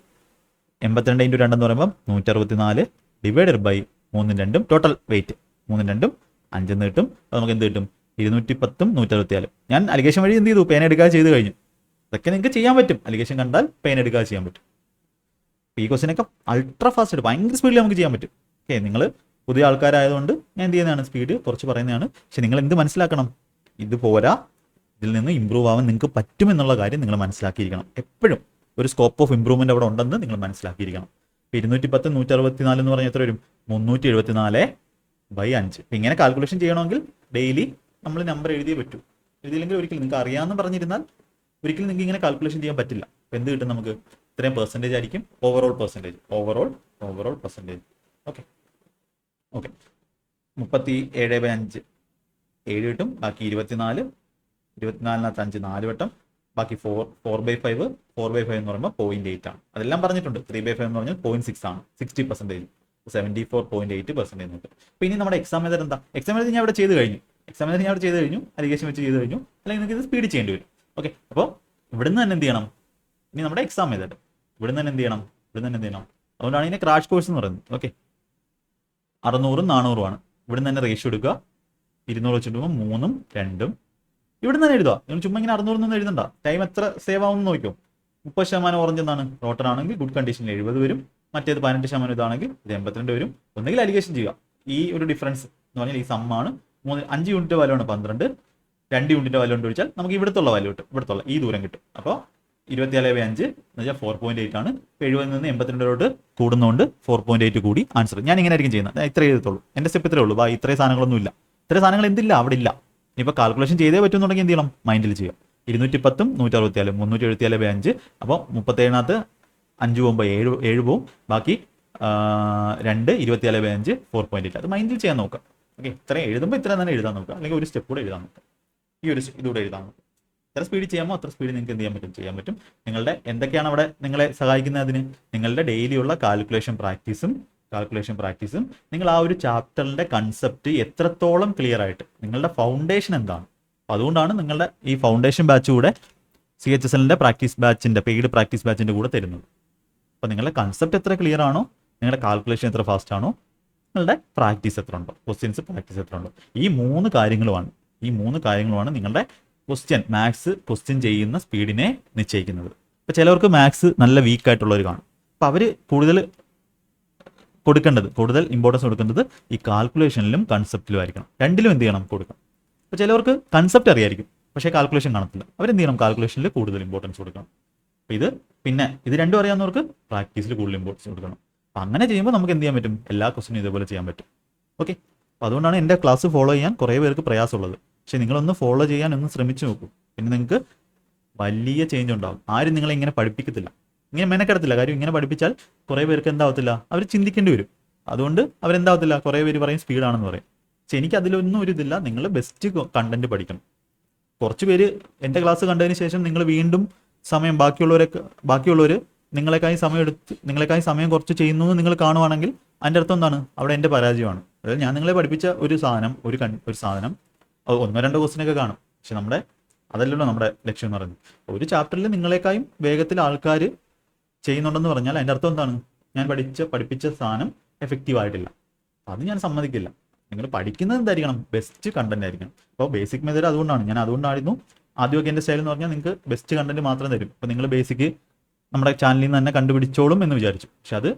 82 × 2 എന്ന് പറയുമ്പോൾ 164 ഡിവൈഡഡ് ബൈ 3 2 ടോട്ടൽ വെയിറ്റ് 3 2 5 എന്ന് കിട്ടും. അപ്പോൾ നമുക്ക് എന്ത് കിട്ടും? 210 164. ഞാൻ അലിഗേഷൻ വഴി എന്ത് ചെയ്തു, പേന എടുക്കാതെ ചെയ്ത് കഴിഞ്ഞു. അതൊക്കെ നിങ്ങൾക്ക് ചെയ്യാൻ പറ്റും. അലിഗേഷൻ കണ്ടാൽ പേന എടുക്കാതെ ചെയ്യാൻ പറ്റും. ഈ ക്വസ്റ്റിനൊക്കെ അൾട്രാ ഫാസ്റ്റ് ആയിട്ട് ഭയങ്കര സ്പീഡിൽ നമുക്ക് ചെയ്യാൻ പറ്റും. ഓക്കെ, നിങ്ങൾ പുതിയ ആൾക്കാരായതുകൊണ്ട് ഞാൻ എന്ത് ചെയ്യുന്നതാണ്, സ്പീഡ് കുറച്ച് പറയുന്നതാണ്. പക്ഷെ നിങ്ങൾ എന്ത് മനസ്സിലാക്കണം, ഇത് പോരാ, ഇതിൽ നിന്ന് ഇമ്പ്രൂവ് ആവാൻ നിങ്ങൾക്ക് പറ്റുമെന്നുള്ള കാര്യം നിങ്ങൾ മനസ്സിലാക്കിയിരിക്കണം. എപ്പോഴും ഒരു സ്കോപ്പ് ഓഫ് ഇമ്പ്രൂവ്മെന്റ് അവിടെ ഉണ്ടെന്ന് നിങ്ങൾ മനസ്സിലാക്കിയിരിക്കണം. 210 164 എന്ന് പറഞ്ഞാൽ എത്ര വരും? 374/5. ഇങ്ങനെ കാൽക്കുലേഷൻ ചെയ്യണമെങ്കിൽ ഡെയിലി നമ്മൾ നമ്പർ എഴുതിയേ പറ്റൂ. എഴുതിയില്ലെങ്കിൽ ഒരിക്കലും നിങ്ങൾക്ക് അറിയാമെന്ന് പറഞ്ഞിരുന്നാൽ ഒരിക്കലും നിങ്ങൾക്ക് ഇങ്ങനെ കാൽക്കുലേഷൻ ചെയ്യാൻ പറ്റില്ല. അപ്പോൾ എന്ത് കിട്ടും നമുക്ക്? ഇത്രയും പെർസെൻറ്റേജ് ആയിരിക്കും ഓവറോൾ പെർസെൻറ്റേജ്. ഓക്കെ 37/5 7 കിട്ടും. ബാക്കി 24, 24-നകത്ത് 5 4 വട്ടം. ബാക്കി 4/5 എന്ന് പറയുമ്പോൾ 0.8 ആണ്. അതെല്ലാം പറഞ്ഞിട്ടുണ്ട്. 3/5 എന്ന് പറഞ്ഞാൽ 0.6 ആണ്. 60%, 74.8% നോക്കും. അപ്പോൾ ഇനി നമ്മുടെ എക്സാം മെത്തേഡ് എന്താ? എക്സാം മെത്തേഡ് ഞാൻ അവിടെ ചെയ്ത് കഴിഞ്ഞു. അലിഗേഷൻ വെച്ച് ചെയ്ത് കഴിഞ്ഞു. അല്ലെങ്കിൽ നിങ്ങൾക്ക് ഇത് സ്പീഡ് ചെയ്യേണ്ടി വരും. ഓക്കെ, അപ്പോൾ ഇവിടുന്ന് തന്നെ എന്ത് ചെയ്യണം? ഇനി നമ്മുടെ എക്സാം മെത്തേഡ് ഇവിടുന്ന് തന്നെ എന്ത് ചെയ്യണം? അതുകൊണ്ടാണ് ഇതിനെ ക്രാഷ് കോഴ്സ് എന്ന് പറയുന്നത്. ഓക്കെ, 600 400 ആണ്. ഇവിടുന്ന് തന്നെ റേഷ്യോ എടുക്കുക. 200 വെച്ചിട്ടുമ്പോൾ 3 2 ഇവിടുന്ന് തന്നെ എഴുതുക. നിങ്ങൾ ചുമ്മാ ഇങ്ങനെ 600 ഒന്നും എഴുതണ്ട. ടൈം എത്ര സേവ് ആവുമെന്ന് നോക്കിയോ. 30% ഓറഞ്ച് എന്താണ് റോട്ടർ ആണെങ്കിൽ ഗുഡ് കണ്ടീഷനിൽ 70 വരും. മറ്റേത് 18% ഇതാണെങ്കിൽ ഇത് 82 വരും. ഒന്നെങ്കിൽ അലിഗേഷൻ ചെയ്യുക. ഈ ഒരു ഡിഫറൻസ് എന്ന് പറഞ്ഞാൽ ഈ സമ്മാണ് 5 യൂണിറ്റ് വാല്യൂ ആണ് 12, 2 യൂണിറ്റ് വാല്യൂ കൊണ്ട് ചോദിച്ചാൽ നമുക്ക് ഇവിടുത്തുള്ള വാല്യൂ കിട്ടും. ഇവിടുത്തുള്ള ഈ ദൂരം കിട്ടും. അപ്പോൾ 24/5 എന്ന് വെച്ചാൽ 4.8 ആണ്. 70 നിന്ന് 82 കൂടുന്നതുകൊണ്ട് 4.8 കൂടി ആൻസർ. ഞാൻ ഇങ്ങനെ ആയിരിക്കും ചെയ്യുന്നത്. ഇത്രേ എഴുതത്തുള്ളൂ. എൻ്റെ സ്റ്റെപ്പ് ഇത്രേ ഉള്ളൂ. ഇത്രയും സാധനങ്ങളൊന്നും ഇല്ല. ഇത്രയും സാധനങ്ങൾ എന്തില്ല, അവിടെ ഇല്ല. ഇപ്പോൾ കാൽക്കുലേഷൻ ചെയ്തേ പറ്റുന്നുണ്ടെങ്കിൽ എന്ത് ചെയ്യണം? മൈൻഡിൽ ചെയ്യുക. 210 164 374/5. അപ്പോൾ 37-നകത്ത് 5 പോകുമ്പോൾ 7 പോവും. ബാക്കി 2 24/5 4.8. അത് മൈൻഡിൽ ചെയ്യാൻ നോക്കാം. ഓക്കെ, ഇത്രയും എഴുതുമ്പോൾ ഇത്രയും തന്നെ എഴുതാൻ നോക്കുക. അല്ലെങ്കിൽ ഒരു സ്റ്റെപ്പ് കൂടെ എഴുതാൻ നോക്കുക. ഈ ഒരു ഇതുകൂടെ എഴുതാൻ നോക്കുക. എത്ര സ്പീഡ് ചെയ്യാമോ അത്ര സ്പീഡ് നിങ്ങൾക്ക് എന്ത് ചെയ്യാൻ പറ്റും. നിങ്ങളുടെ എന്തൊക്കെയാണ് അവിടെ നിങ്ങളെ സഹായിക്കുന്നതിന്? നിങ്ങളുടെ ഡെയിലിയുള്ള കാൽക്കുലേഷൻ പ്രാക്ടീസും നിങ്ങൾ ആ ഒരു ചാപ്റ്ററിന്റെ കൺസെപ്റ്റ് എത്രത്തോളം ക്ലിയർ ആയിട്ട്, നിങ്ങളുടെ ഫൗണ്ടേഷൻ എന്താണ്. അതുകൊണ്ടാണ് നിങ്ങളുടെ ഈ ഫൗണ്ടേഷൻ ബാച്ച് കൂടെ CHSLന്റെ പ്രാക്ടീസ് ബാച്ചിന്റെ പെയ്ഡ് പ്രാക്ടീസ് ബാച്ചിന്റെ കൂടെ തരുന്നത്. അപ്പോൾ നിങ്ങളുടെ കൺസെപ്റ്റ് എത്ര ക്ലിയർ ആണോ, നിങ്ങളുടെ കാൽക്കുലേഷൻ എത്ര ഫാസ്റ്റ് ആണോ, നിങ്ങളുടെ പ്രാക്ടീസ് എത്ര ഉണ്ടോ, പ്രാക്ടീസ് എത്ര ഉണ്ടോ, ഈ മൂന്ന് കാര്യങ്ങളുമാണ് നിങ്ങളുടെ മാത്സ് ക്വസ്റ്റ്യൻ ചെയ്യുന്ന സ്പീഡിനെ നിശ്ചയിക്കുന്നത്. ഇപ്പോൾ ചിലവർക്ക് മാത്സ് നല്ല വീക്കായിട്ടുള്ളവർ കാണും. അപ്പോൾ അവർ കൂടുതൽ ഇമ്പോർട്ടൻസ് കൊടുക്കേണ്ടത് ഈ കാൽക്കുലേഷനിലും കൺസെപ്റ്റിലും ആയിരിക്കണം. രണ്ടിലും എന്ത് ചെയ്യണം? കൊടുക്കണം. അപ്പോൾ ചിലവർക്ക് കൺസെപ്റ്റ് അറിയായിരിക്കും, പക്ഷേ കാൽക്കുലേഷൻ കാണത്തില്ല. അവരെന്ത് ചെയ്യണം? കാൽക്കുലേഷനിൽ കൂടുതൽ ഇമ്പോർട്ടൻസ് കൊടുക്കണം. അപ്പോൾ ഇത് രണ്ടും അറിയാവുന്നവർക്ക് പ്രാക്ടീസിൽ കൂടുതൽ ഇമ്പോർട്ടൻസ് കൊടുക്കണം. അപ്പോൾ അങ്ങനെ ചെയ്യുമ്പോൾ നമുക്ക് എന്ത് ചെയ്യാൻ പറ്റും? എല്ലാ ക്വസ്റ്റ്യനും ഇതേപോലെ ചെയ്യാൻ പറ്റും. ഓക്കെ, അപ്പോൾ അതുകൊണ്ടാണ് എൻ്റെ ക്ലാസ് ഫോളോ ചെയ്യാൻ കുറേ പേർക്ക് പ്രയാസമുള്ളത്. പക്ഷേ നിങ്ങളൊന്ന് ഫോളോ ചെയ്യാൻ ഒന്ന് ശ്രമിച്ചു നോക്കൂ. പിന്നെ നിങ്ങൾക്ക് വലിയ ചേഞ്ച് ഉണ്ടാകും. ആരും നിങ്ങളെ ഇങ്ങനെ പഠിപ്പിക്കത്തില്ല, ഇങ്ങനെ മെനക്കെടത്തില്ല. കാര്യം ഇങ്ങനെ പഠിപ്പിച്ചാൽ കുറേ പേർക്ക് എന്താവത്തില്ല, അവർ ചിന്തിക്കേണ്ടി വരും. അതുകൊണ്ട് അവരെന്താവത്തില്ല, കുറേ പേര് പറയും സ്പീഡാണെന്ന് പറയും. പക്ഷെ എനിക്ക് അതിലൊന്നും ഒരു ഇതില്ല. നിങ്ങൾ ബെസ്റ്റ് കണ്ടന്റ് പഠിക്കണം. കുറച്ച് പേര് എൻ്റെ ക്ലാസ് കണ്ടതിന് ശേഷം നിങ്ങൾ വീണ്ടും സമയം ബാക്കിയുള്ളവർ നിങ്ങളെക്കായി സമയം കുറച്ച് ചെയ്യുന്നു എന്ന് നിങ്ങൾ കാണുവാണെങ്കിൽ അതിൻ്റെ അർത്ഥം എന്താണ്? അവിടെ എൻ്റെ പരാജയമാണ്. അതായത് ഞാൻ നിങ്ങളെ പഠിപ്പിച്ച ഒരു സാധനം ഒരു സാധനം അത് 1-2 ക്വസ്റ്റിനൊക്കെ കാണും. പക്ഷെ അതല്ലല്ലോ നമ്മുടെ ലക്ഷ്യം എന്ന് പറയുന്നത്. ഒരു ചാപ്റ്ററിൽ നിങ്ങളെക്കായും വേഗത്തിൽ ആൾക്കാർ ചെയ്യുന്നുണ്ടെന്ന് പറഞ്ഞാൽ അതിൻ്റെ അർത്ഥം എന്താണ്? ഞാൻ പഠിപ്പിച്ച സാധനം എഫക്റ്റീവ് ആയിട്ടില്ല. അത് ഞാൻ സമ്മതിക്കില്ല. നിങ്ങൾ പഠിക്കുന്നത് എന്തായിരിക്കണം? ബെസ്റ്റ് കണ്ടന്റ് ആയിരിക്കണം. അപ്പോൾ ബേസിക് മെത്തേഡ് അതുകൊണ്ടായിരുന്നു ആദ്യമൊക്കെ എൻ്റെ സ്റ്റൈൽ എന്ന് പറഞ്ഞാൽ നിങ്ങൾക്ക് ബെസ്റ്റ് കണ്ടന്റ് മാത്രം തരും. അപ്പോൾ നിങ്ങൾ ബേസിക് നമ്മുടെ ചാനലിൽ നിന്ന് തന്നെ കണ്ടുപിടിച്ചോളും എന്ന് വിചാരിച്ചു. പക്ഷെ അത്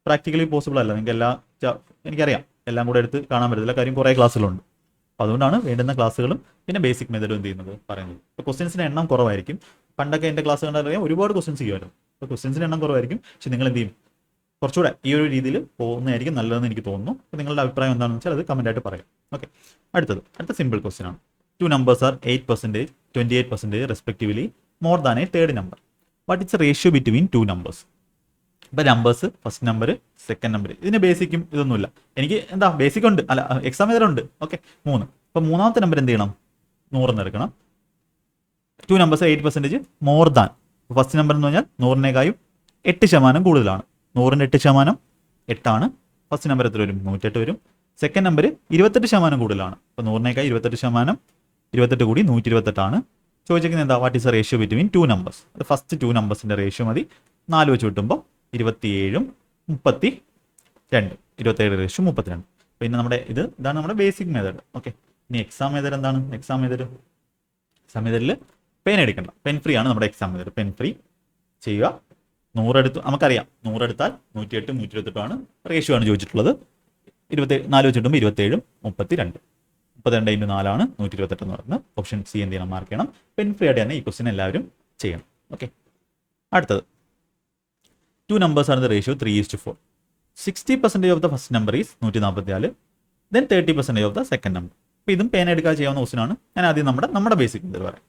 പ്രാക്ടിക്കലി പോസിബിൾ അല്ല. നിങ്ങൾക്ക് എനിക്കറിയാം എല്ലാം കൂടെ എടുത്ത് കാണാൻ പറ്റത്തില്ല. കാര്യം കുറേ ക്ലാസ്സുകളുണ്ട്. അപ്പോൾ അതുകൊണ്ടാണ് വേണ്ടുന്ന ക്ലാസ്സുകളും പിന്നെ ബേസിക് മെത്തേഡും എന്ത് ചെയ്യുന്നത് പറയുന്നത്. ഇപ്പോൾ ക്വസ്റ്റ്യൻസിൻ്റെ എണ്ണം കുറവായിരിക്കും. പണ്ടൊക്കെ എൻ്റെ ക്ലാസ് കണ്ടറിയാം ഒരുപാട് ക്വസ്റ്റ്യൻസ് ചെയ്യുമായിരുന്നു. അപ്പോൾ ക്വസ്റ്റ്യൻസിൻ്റെ എണ്ണം കുറവായിരിക്കും. പക്ഷെ നിങ്ങൾ എന്ത് ചെയ്യും? കുറച്ചുകൂടെ ഈ ഒരു രീതിയിൽ പോകുന്നതായിരിക്കും നല്ലതെന്ന് എനിക്ക് തോന്നുന്നു. അപ്പോൾ നിങ്ങളുടെ അഭിപ്രായം എന്താണെന്ന് വെച്ചാൽ അത് കമൻറ്റായിട്ട് പറയാം. ഓക്കെ, അടുത്ത സിമ്പിൾ ക്വസ്റ്റ്യൻ ആണ്. 2 numbers are 8%, 28% respectively more than a third number. What is the ratio between 2 numbers? ഇപ്പോൾ numbers first number second number ഇതിന് ബേസിക്കും ഇതൊന്നുമില്ല. എനിക്ക് ബേസിക് ഉണ്ട്, അല്ല എക്സാം ഉണ്ട്. ഓക്കെ, 3. അപ്പോൾ മൂന്നാമത്തെ നമ്പർ എന്ത് ചെയ്യണം? 100 എടുക്കണം. 2 numbers 8% more than. First number എന്ന് പറഞ്ഞാൽ 100-നേക്കായും 8% കൂടുതലാണ്. 100-ന്റെ 8% 8ആണ്. ഫസ്റ്റ് നമ്പർ എത്ര വരും? 108 വരും. സെക്കൻഡ് നമ്പർ 28% കൂടുതലാണ്. അപ്പോൾ 100-നേക്കായി 28%, 28 കൂടി 128 ആണ്. ചോദിച്ചിരിക്കുന്നത് എന്താ? What is the ratio between 2 numbers? അത് ഫസ്റ്റ് 2 നമ്പേഴ്സിൻ്റെ റേഷ്യോ മതി. 4 വെച്ച് കിട്ടുമ്പോൾ 27-32. 27/32. പിന്നെ ഇതാണ് നമ്മുടെ ബേസിക് മെത്തേഡ്. ഓക്കെ, ഇനി എക്സാം മെത്തേഡ് എന്താണ്? എക്സാം മെത്തേഡിൽ പെൻ എടുക്കണ്ട. പെൻ ഫ്രീ ആണ് നമ്മുടെ എക്സാം മെത്തേഡ്. പെൻ ഫ്രീ ചെയ്യുക. 100 എടുത്തു. നമുക്കറിയാം 100 എടുത്താൽ 108, 128 ആണ് റേഷ്യോ ആണ് ചോദിച്ചിട്ടുള്ളത്. 4 വെച്ച് കിട്ടുമ്പോൾ 27, 32. 32 × 4 ആണ് 128 എന്ന് പറയുന്നത്. ഓപ്ഷൻ സി എന്ത് ചെയ്യണം? മാർക്ക് ചെയ്യണം. പെൻ ഫ്രീ ആയിട്ട് തന്നെ ഈ ക്വസ്റ്റ്യൻ എല്ലാവരും ചെയ്യണം. ഓക്കെ, അടുത്തത് 2 numbers are the ratio 3:4. 60% of the first number is 144, then 30% of the second number. അപ്പോൾ ഇതും പേന എടുക്കാൻ ചെയ്യാവുന്ന ക്വസ്റ്റ്യൻ ആണ്. ഞാൻ ആദ്യം നമ്മുടെ ബേസിക് മെത്തേഡ് പറയാം.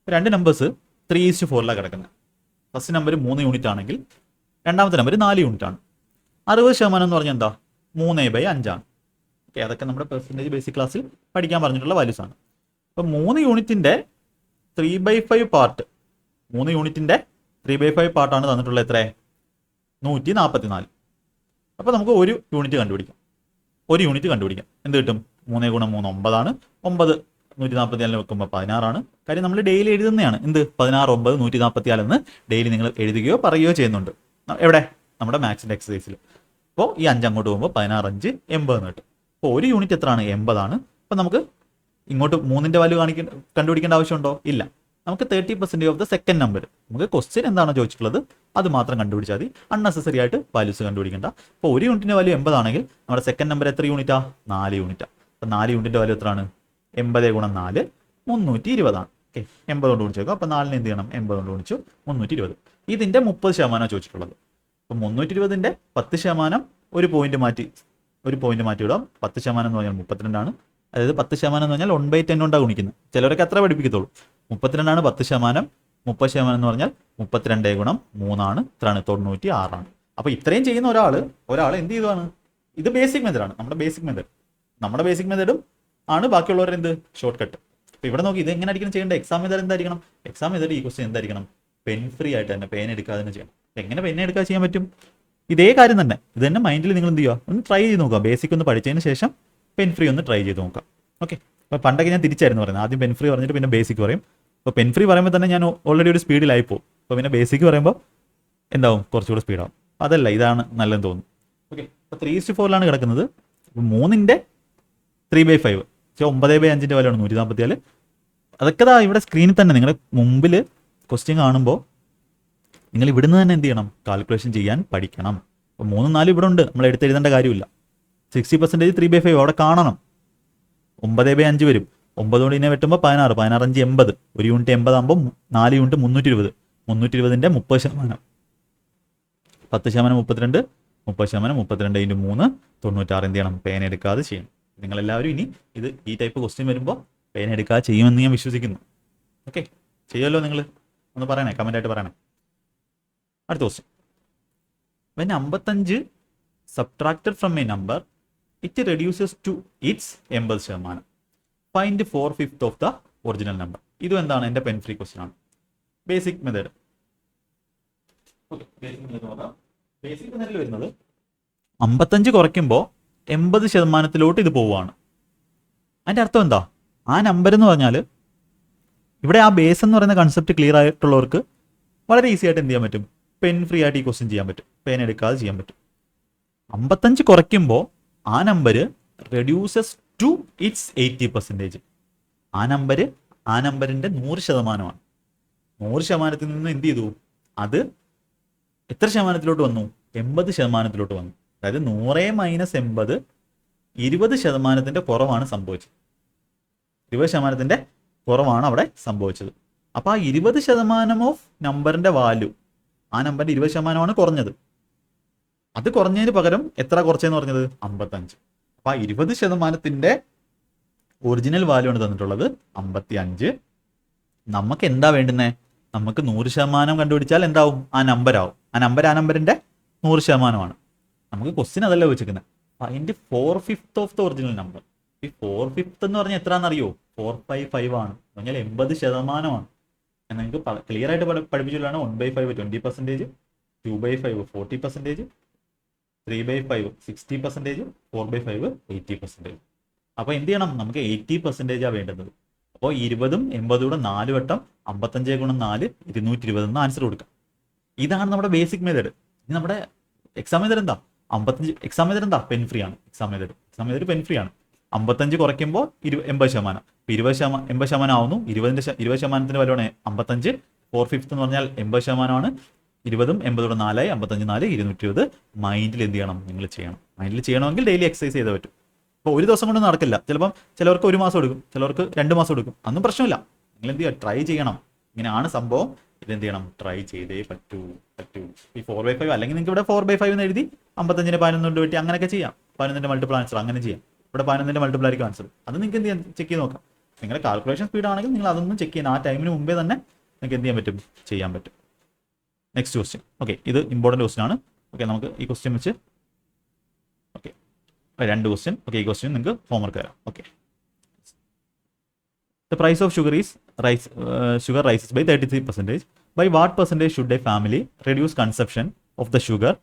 2 നമ്പേഴ്സ് 3:4 കിടക്കുന്നത്. ഫസ്റ്റ് നമ്പർ 3 യൂണിറ്റ് ആണെങ്കിൽ രണ്ടാമത്തെ നമ്പർ 4 യൂണിറ്റ് ആണ്. 60% എന്ന് പറഞ്ഞാൽ എന്താ? 3/5 ആണ്. ഓക്കെ, അതൊക്കെ നമ്മുടെ പെർസെൻറ്റേജ് ബേസിക് ക്ലാസ്സിൽ പഠിക്കാൻ പറഞ്ഞിട്ടുള്ള വാല്യൂസ് ആണ്. അപ്പോൾ 3 യൂണിറ്റിൻ്റെ 3/5 പാർട്ട് 3 യൂണിറ്റിൻ്റെ 3/5 പാർട്ടാണ് തന്നിട്ടുള്ളത്. എത്ര? 144. അപ്പോൾ നമുക്ക് ഒരു യൂണിറ്റ് കണ്ടുപിടിക്കാം. എന്ത് കിട്ടും? 3 × 3 9 ആണ്. 9 144 വെക്കുമ്പോൾ 16 ആണ്. കാര്യം നമ്മൾ ഡെയിലി എഴുതുന്നതാണ്. എന്ത്? 16, 9, 144 എന്ന് ഡെയിലി നിങ്ങൾ എഴുതുകയോ പറയുകയോ ചെയ്യുന്നുണ്ട്. എവിടെ? നമ്മുടെ മാത്സിൻ്റെ എക്സസൈസിൽ. അപ്പോൾ ഈ 5 അങ്ങോട്ട് പോകുമ്പോൾ 16, 5, 80 എന്ന് കിട്ടും. അപ്പോൾ ഒരു യൂണിറ്റ് എത്രയാണ്? 80 ആണ്. അപ്പോൾ നമുക്ക് ഇങ്ങോട്ട് 3ന്റെ വാല്യൂ കണ്ടുപിടിക്കേണ്ട ആവശ്യമുണ്ടോ? ഇല്ല. നമുക്ക് 30% ഓഫ് ദ സെക്കൻഡ് നമ്പർ. നമുക്ക് ക്വസ്റ്റ്യൻ എന്താണോ ചോദിച്ചിട്ടുള്ളത് അത് മാത്രം കണ്ടുപിടിച്ചാൽ മതി. അൺനെസസറി ആയിട്ട് വാല്യൂസ് കണ്ടുപിടിക്കേണ്ട. അപ്പോൾ ഒരു യൂണിറ്റിൻ്റെ വാല്യൂ 80 ആണെങ്കിൽ നമ്മുടെ സെക്കൻഡ് നമ്പർ എത്ര യൂണിറ്റാ? 4 യൂണിറ്റാണ്. അപ്പോൾ 4 യൂണിറ്റിൻ്റെ വാല്യൂ എത്രയാണ്? 80 × 4 320 ആണ്. ഓക്കെ, 80 കൊണ്ട് ഗുണിച്ചേക്കും. അപ്പോൾ 4 എന്ത് ചെയ്യണം? 80 കൊണ്ട് ഗുണിച്ചു 320. ഇതിൻ്റെ 30% ചോദിച്ചിട്ടുള്ളത്. അപ്പോൾ 320-ന്റെ 10% ഒരു പോയിന്റ് മാറ്റി വിടാം. 10% എന്ന് പറഞ്ഞാൽ 32 ആണ്. അതായത് 10% എന്ന് പറഞ്ഞാൽ 1/10 കൊണ്ടാണ് ഗുണിക്കുന്നത്. ചിലരൊക്കെ അത്ര പഠിപ്പിക്കത്തുള്ളൂ. 32 ആണ് 10%. 30% എന്ന് പറഞ്ഞാൽ 32 × 3 ആണ്. എത്രയാണ്? 96 ആണ്. അപ്പോൾ ഇത്രയും ചെയ്യുന്ന ഒരാൾ എന്ത് ചെയ്തതാണ്? ഇത് ബേസിക് മെത്തേഡാണ്. നമ്മുടെ ബേസിക് മെത്തേഡും ആണ് ബാക്കിയുള്ളവരുടെ എന്ത്? Short cut. അപ്പോൾ ഇവിടെ നോക്കി ഇത് എങ്ങനെ ആയിരിക്കണം ചെയ്യേണ്ടത്? എക്സാം മെത്തേഡ് എന്തായിരിക്കണം? എക്സാം മെത്തേഡ് ഈ ക്വസ്റ്റ്യൻ എന്തായിരിക്കണം? പെൻ ഫ്രീ ആയിട്ട് തന്നെ, പേന എടുക്കാതെ തന്നെ ചെയ്യണം. എങ്ങനെ പെൻ എടുക്കാതെ ചെയ്യാൻ പറ്റും? ഇതേ കാര്യം തന്നെ. ഇത് തന്നെ മൈൻഡിൽ നിങ്ങൾ എന്ത് ചെയ്യുക? ഒന്ന് ട്രൈ ചെയ്ത് നോക്കുക. ബേസിക് ഒന്ന് പഠിച്ചതിന് ശേഷം പെൻ ഫ്രീ ഒന്ന് ട്രൈ ചെയ്ത് നോക്കാം. ഓക്കെ, അപ്പോൾ പണ്ടൊക്കെ ഞാൻ തിരിച്ചായിരുന്നു പറയുന്നത്. ആദ്യം പെൻ ഫ്രീ പറഞ്ഞിട്ട് പിന്നെ ബേസിക് പറയും. അപ്പോൾ പെൻ ഫ്രീ പറയുമ്പോൾ തന്നെ ഞാൻ ഓൾറെഡി ഒരു സ്പീഡിലായി പോകും. അപ്പോൾ പിന്നെ ബേസിക് പറയുമ്പോൾ എന്താവും? കുറച്ചുകൂടെ സ്പീഡാവും. അതല്ല, ഇതാണ് നല്ലതെന്ന് തോന്നുന്നു. ഓക്കെ, അപ്പോൾ 3:4 കിടക്കുന്നത്. 3ന്റെ 3/5 9/5 വാല്യൂണ് 144. അതൊക്കെ ഇവിടെ സ്ക്രീനിൽ തന്നെ നിങ്ങളുടെ മുമ്പിൽ ക്വസ്റ്റ്യൻ കാണുമ്പോൾ നിങ്ങൾ ഇവിടുന്ന് തന്നെ എന്ത് ചെയ്യണം? കാൽക്കുലേഷൻ ചെയ്യാൻ പഠിക്കണം. അപ്പോൾ 3, 4 ഇവിടെ ഉണ്ട്. നമ്മൾ എടുത്തെഴുതേണ്ട കാര്യമില്ല. 60% 3/5 അവിടെ കാണണം. 9/5 വരും. 9 കൊണ്ട് ഇതിനെ വെട്ടുമ്പോൾ 16, 16, 5, 80. ഒരു യൂണിറ്റ് 80 ആകുമ്പോൾ 4 യൂണിറ്റ് 320. 320-ന്റെ 30%. 10% 32, 30% 32 × 3 96. എന്ത് ചെയ്യണം? പേന എടുക്കാതെ ചെയ്യണം. നിങ്ങളെല്ലാവരും ഇനി ഈ ടൈപ്പ് ക്വസ്റ്റ്യൻ വരുമ്പോൾ പേന എടുക്കാതെ ചെയ്യുമെന്ന് ഞാൻ വിശ്വസിക്കുന്നു. ഓക്കെ, ചെയ്യുമല്ലോ നിങ്ങൾ? ഒന്ന് പറയണേ, കമൻ്റായിട്ട് പറയണേ. അടുത്ത question. When 55 subtracted from a number it reduces to its 80%. Find 4/5 of the original number. ഇതും എന്താണ്? എൻ്റെ പെൻ ഫ്രീ ക്വസ്റ്റ്യൻ ആണ്. Basic method. ബേസിക് മെത്തേഡിൽ വരുന്നത് 55 കുറയ്ക്കുമ്പോൾ 80% ഇത് പോവുകയാണ്. അതിൻ്റെ അർത്ഥം എന്താ? ആ നമ്പർ എന്ന് പറഞ്ഞാൽ ഇവിടെ ആ ബേസ് എന്ന് പറയുന്ന കൺസെപ്റ്റ് ക്ലിയർ ആയിട്ടുള്ളവർക്ക് വളരെ ഈസി ആയിട്ട് എന്ത് ചെയ്യാൻ പറ്റും? പെൻ ഫ്രീ ആയിട്ട് ഈ ക്വസ്റ്റ്യൻ ചെയ്യാൻ പറ്റും, പെൻ എടുക്കാതെ ചെയ്യാൻ പറ്റും. 55 കുറയ്ക്കുമ്പോൾ ആ നമ്പർ റെഡ്യൂസസ് ടു ഇറ്റ്സ് 80%. ആ നമ്പറിൻ്റെ 100%. 100% നിന്ന് എന്ത് ചെയ്തു? അത് എത്ര ശതമാനത്തിലോട്ട് വന്നു? 80% വന്നു. അതായത് 100 - 80 20% കുറവാണ് സംഭവിച്ചത്. 20% കുറവാണ് അവിടെ സംഭവിച്ചത്. അപ്പോൾ ആ 20% ഓഫ് നമ്പറിന്റെ വാല്യൂ, ആ നമ്പറിന്റെ 20% കുറഞ്ഞത്. അത് കുറഞ്ഞതിന് പകരം എത്ര കുറച്ചെന്ന് പറഞ്ഞത്? 55. അപ്പോൾ ആ 20% ഒറിജിനൽ വാല്യൂ ആണ് തന്നിട്ടുള്ളത് 55. നമുക്ക് എന്താ വേണ്ടുന്നത്? നമുക്ക് 100% കണ്ടുപിടിച്ചാൽ എന്താവും? ആ നമ്പറാവും. ആ നമ്പറിന്റെ 100%. നമുക്ക് ക്വസ്റ്റ്യൻ അതല്ല വെച്ചിരിക്കുന്നത്. അതിൻ്റെ 4/5 ഓഫ് ദ ഒറിജിനൽ നമ്പർ. ഈ 4/5 എന്ന് പറഞ്ഞാൽ എത്രയാണെന്നറിയോ? 455 ആണ്. പറഞ്ഞാൽ 80%. നിങ്ങൾക്ക് ക്ലിയർ ആയിട്ട് പഠിപ്പിച്ചുള്ളതാണ്. 1/5 20%, 2/5 40%, 3/5 60%, 4/5 80%. അപ്പോൾ എന്ത് ചെയ്യണം? നമുക്ക് 80% വേണ്ടുന്നത്. അപ്പോൾ 20ഉം 80 4 വട്ടം 55 × 4 220 എന്ന് ആൻസർ കൊടുക്കാം. ഇതാണ് നമ്മുടെ ബേസിക് മെത്തേഡ്. ഇനി നമ്മുടെ എക്സാം മെത്തേഡ് എന്താ? 55 എക്സാം മെത്തേഡ് എന്താ? പെൻ ഫ്രീ ആണ്. എക്സാം മെത്തേഡ് പെൻ ഫ്രീ ആണ്. 55 കുറയ്ക്കുമ്പോൾ 80%. 80% ആവുന്നു. 20% വാല്യൂണ് 55. 4/5 എന്ന് പറഞ്ഞാൽ 80%. 20ഉം 80 4 55 4 220. മൈൻഡിൽ എന്ത് ചെയ്യണം? നിങ്ങൾ ചെയ്യണം. മൈൻഡിൽ ചെയ്യണമെങ്കിൽ ഡെയിലി എക്സസൈസ് ചെയ്തേ പറ്റും. അപ്പോൾ ഒരു ദിവസം കൊണ്ട് നടക്കില്ല. ചിലപ്പം ചിലവർക്ക് 1 മാസം എടുക്കും, ചിലവർക്ക് 2 മാസം എടുക്കും. അതൊന്നും പ്രശ്നമില്ല. നിങ്ങൾ എന്ത് ചെയ്യുക? ട്രൈ ചെയ്യണം. ഇങ്ങനെയാണ് സംഭവം. ഇതെന്ത് ചെയ്യണം? ട്രൈ ചെയ്തേ പറ്റൂ. ഈ 4/5 അല്ലെങ്കിൽ നിങ്ങൾക്ക് ഇവിടെ 4/5 എന്ന് എഴുതി 55നെ 11 കൊണ്ട് വെട്ടി അങ്ങനെയൊക്കെ ചെയ്യാം. 11ന്റെ മൾട്ടിപ്പിൾ ആൻസർ അങ്ങനെ ചെയ്യാം. ഇവിടെ 11ന്റെ മൾട്ടിപ്പിൾ ആയിരിക്കും ആൻസർ. അത് നിങ്ങൾക്ക് എന്ത് ചെയ്യാം? ചെക്ക് ചെയ്ത് നോക്കാം. നിങ്ങളുടെ കാൽക്കുലേഷൻ സ്പീഡ് ആണെങ്കിൽ നിങ്ങൾ അതൊന്നും ചെക്ക് ചെയ്യണം. ആ ടൈമിന് മുമ്പേ തന്നെ നിങ്ങൾക്ക് എന്ത് ചെയ്യാൻ പറ്റും? ചെയ്യാൻ പറ്റും. Next question. ഓക്കെ, ഇത് ഇമ്പോർട്ടൻറ്റ് ക്വസ്റ്റ്യൻ ആണ്. ഓക്കെ, നമുക്ക് ഈ ക്വസ്റ്റ്യൻ വെച്ച് 2 ക്വസ്റ്റ്യൻ. ഓക്കെ, ഈ ക്വസ്റ്റ്യൻ നിങ്ങൾക്ക് ഹോംവർക്ക് തരാം. Okay, the price of sugar rises by 33%. By what percentage should a family reduce consumption of the sugar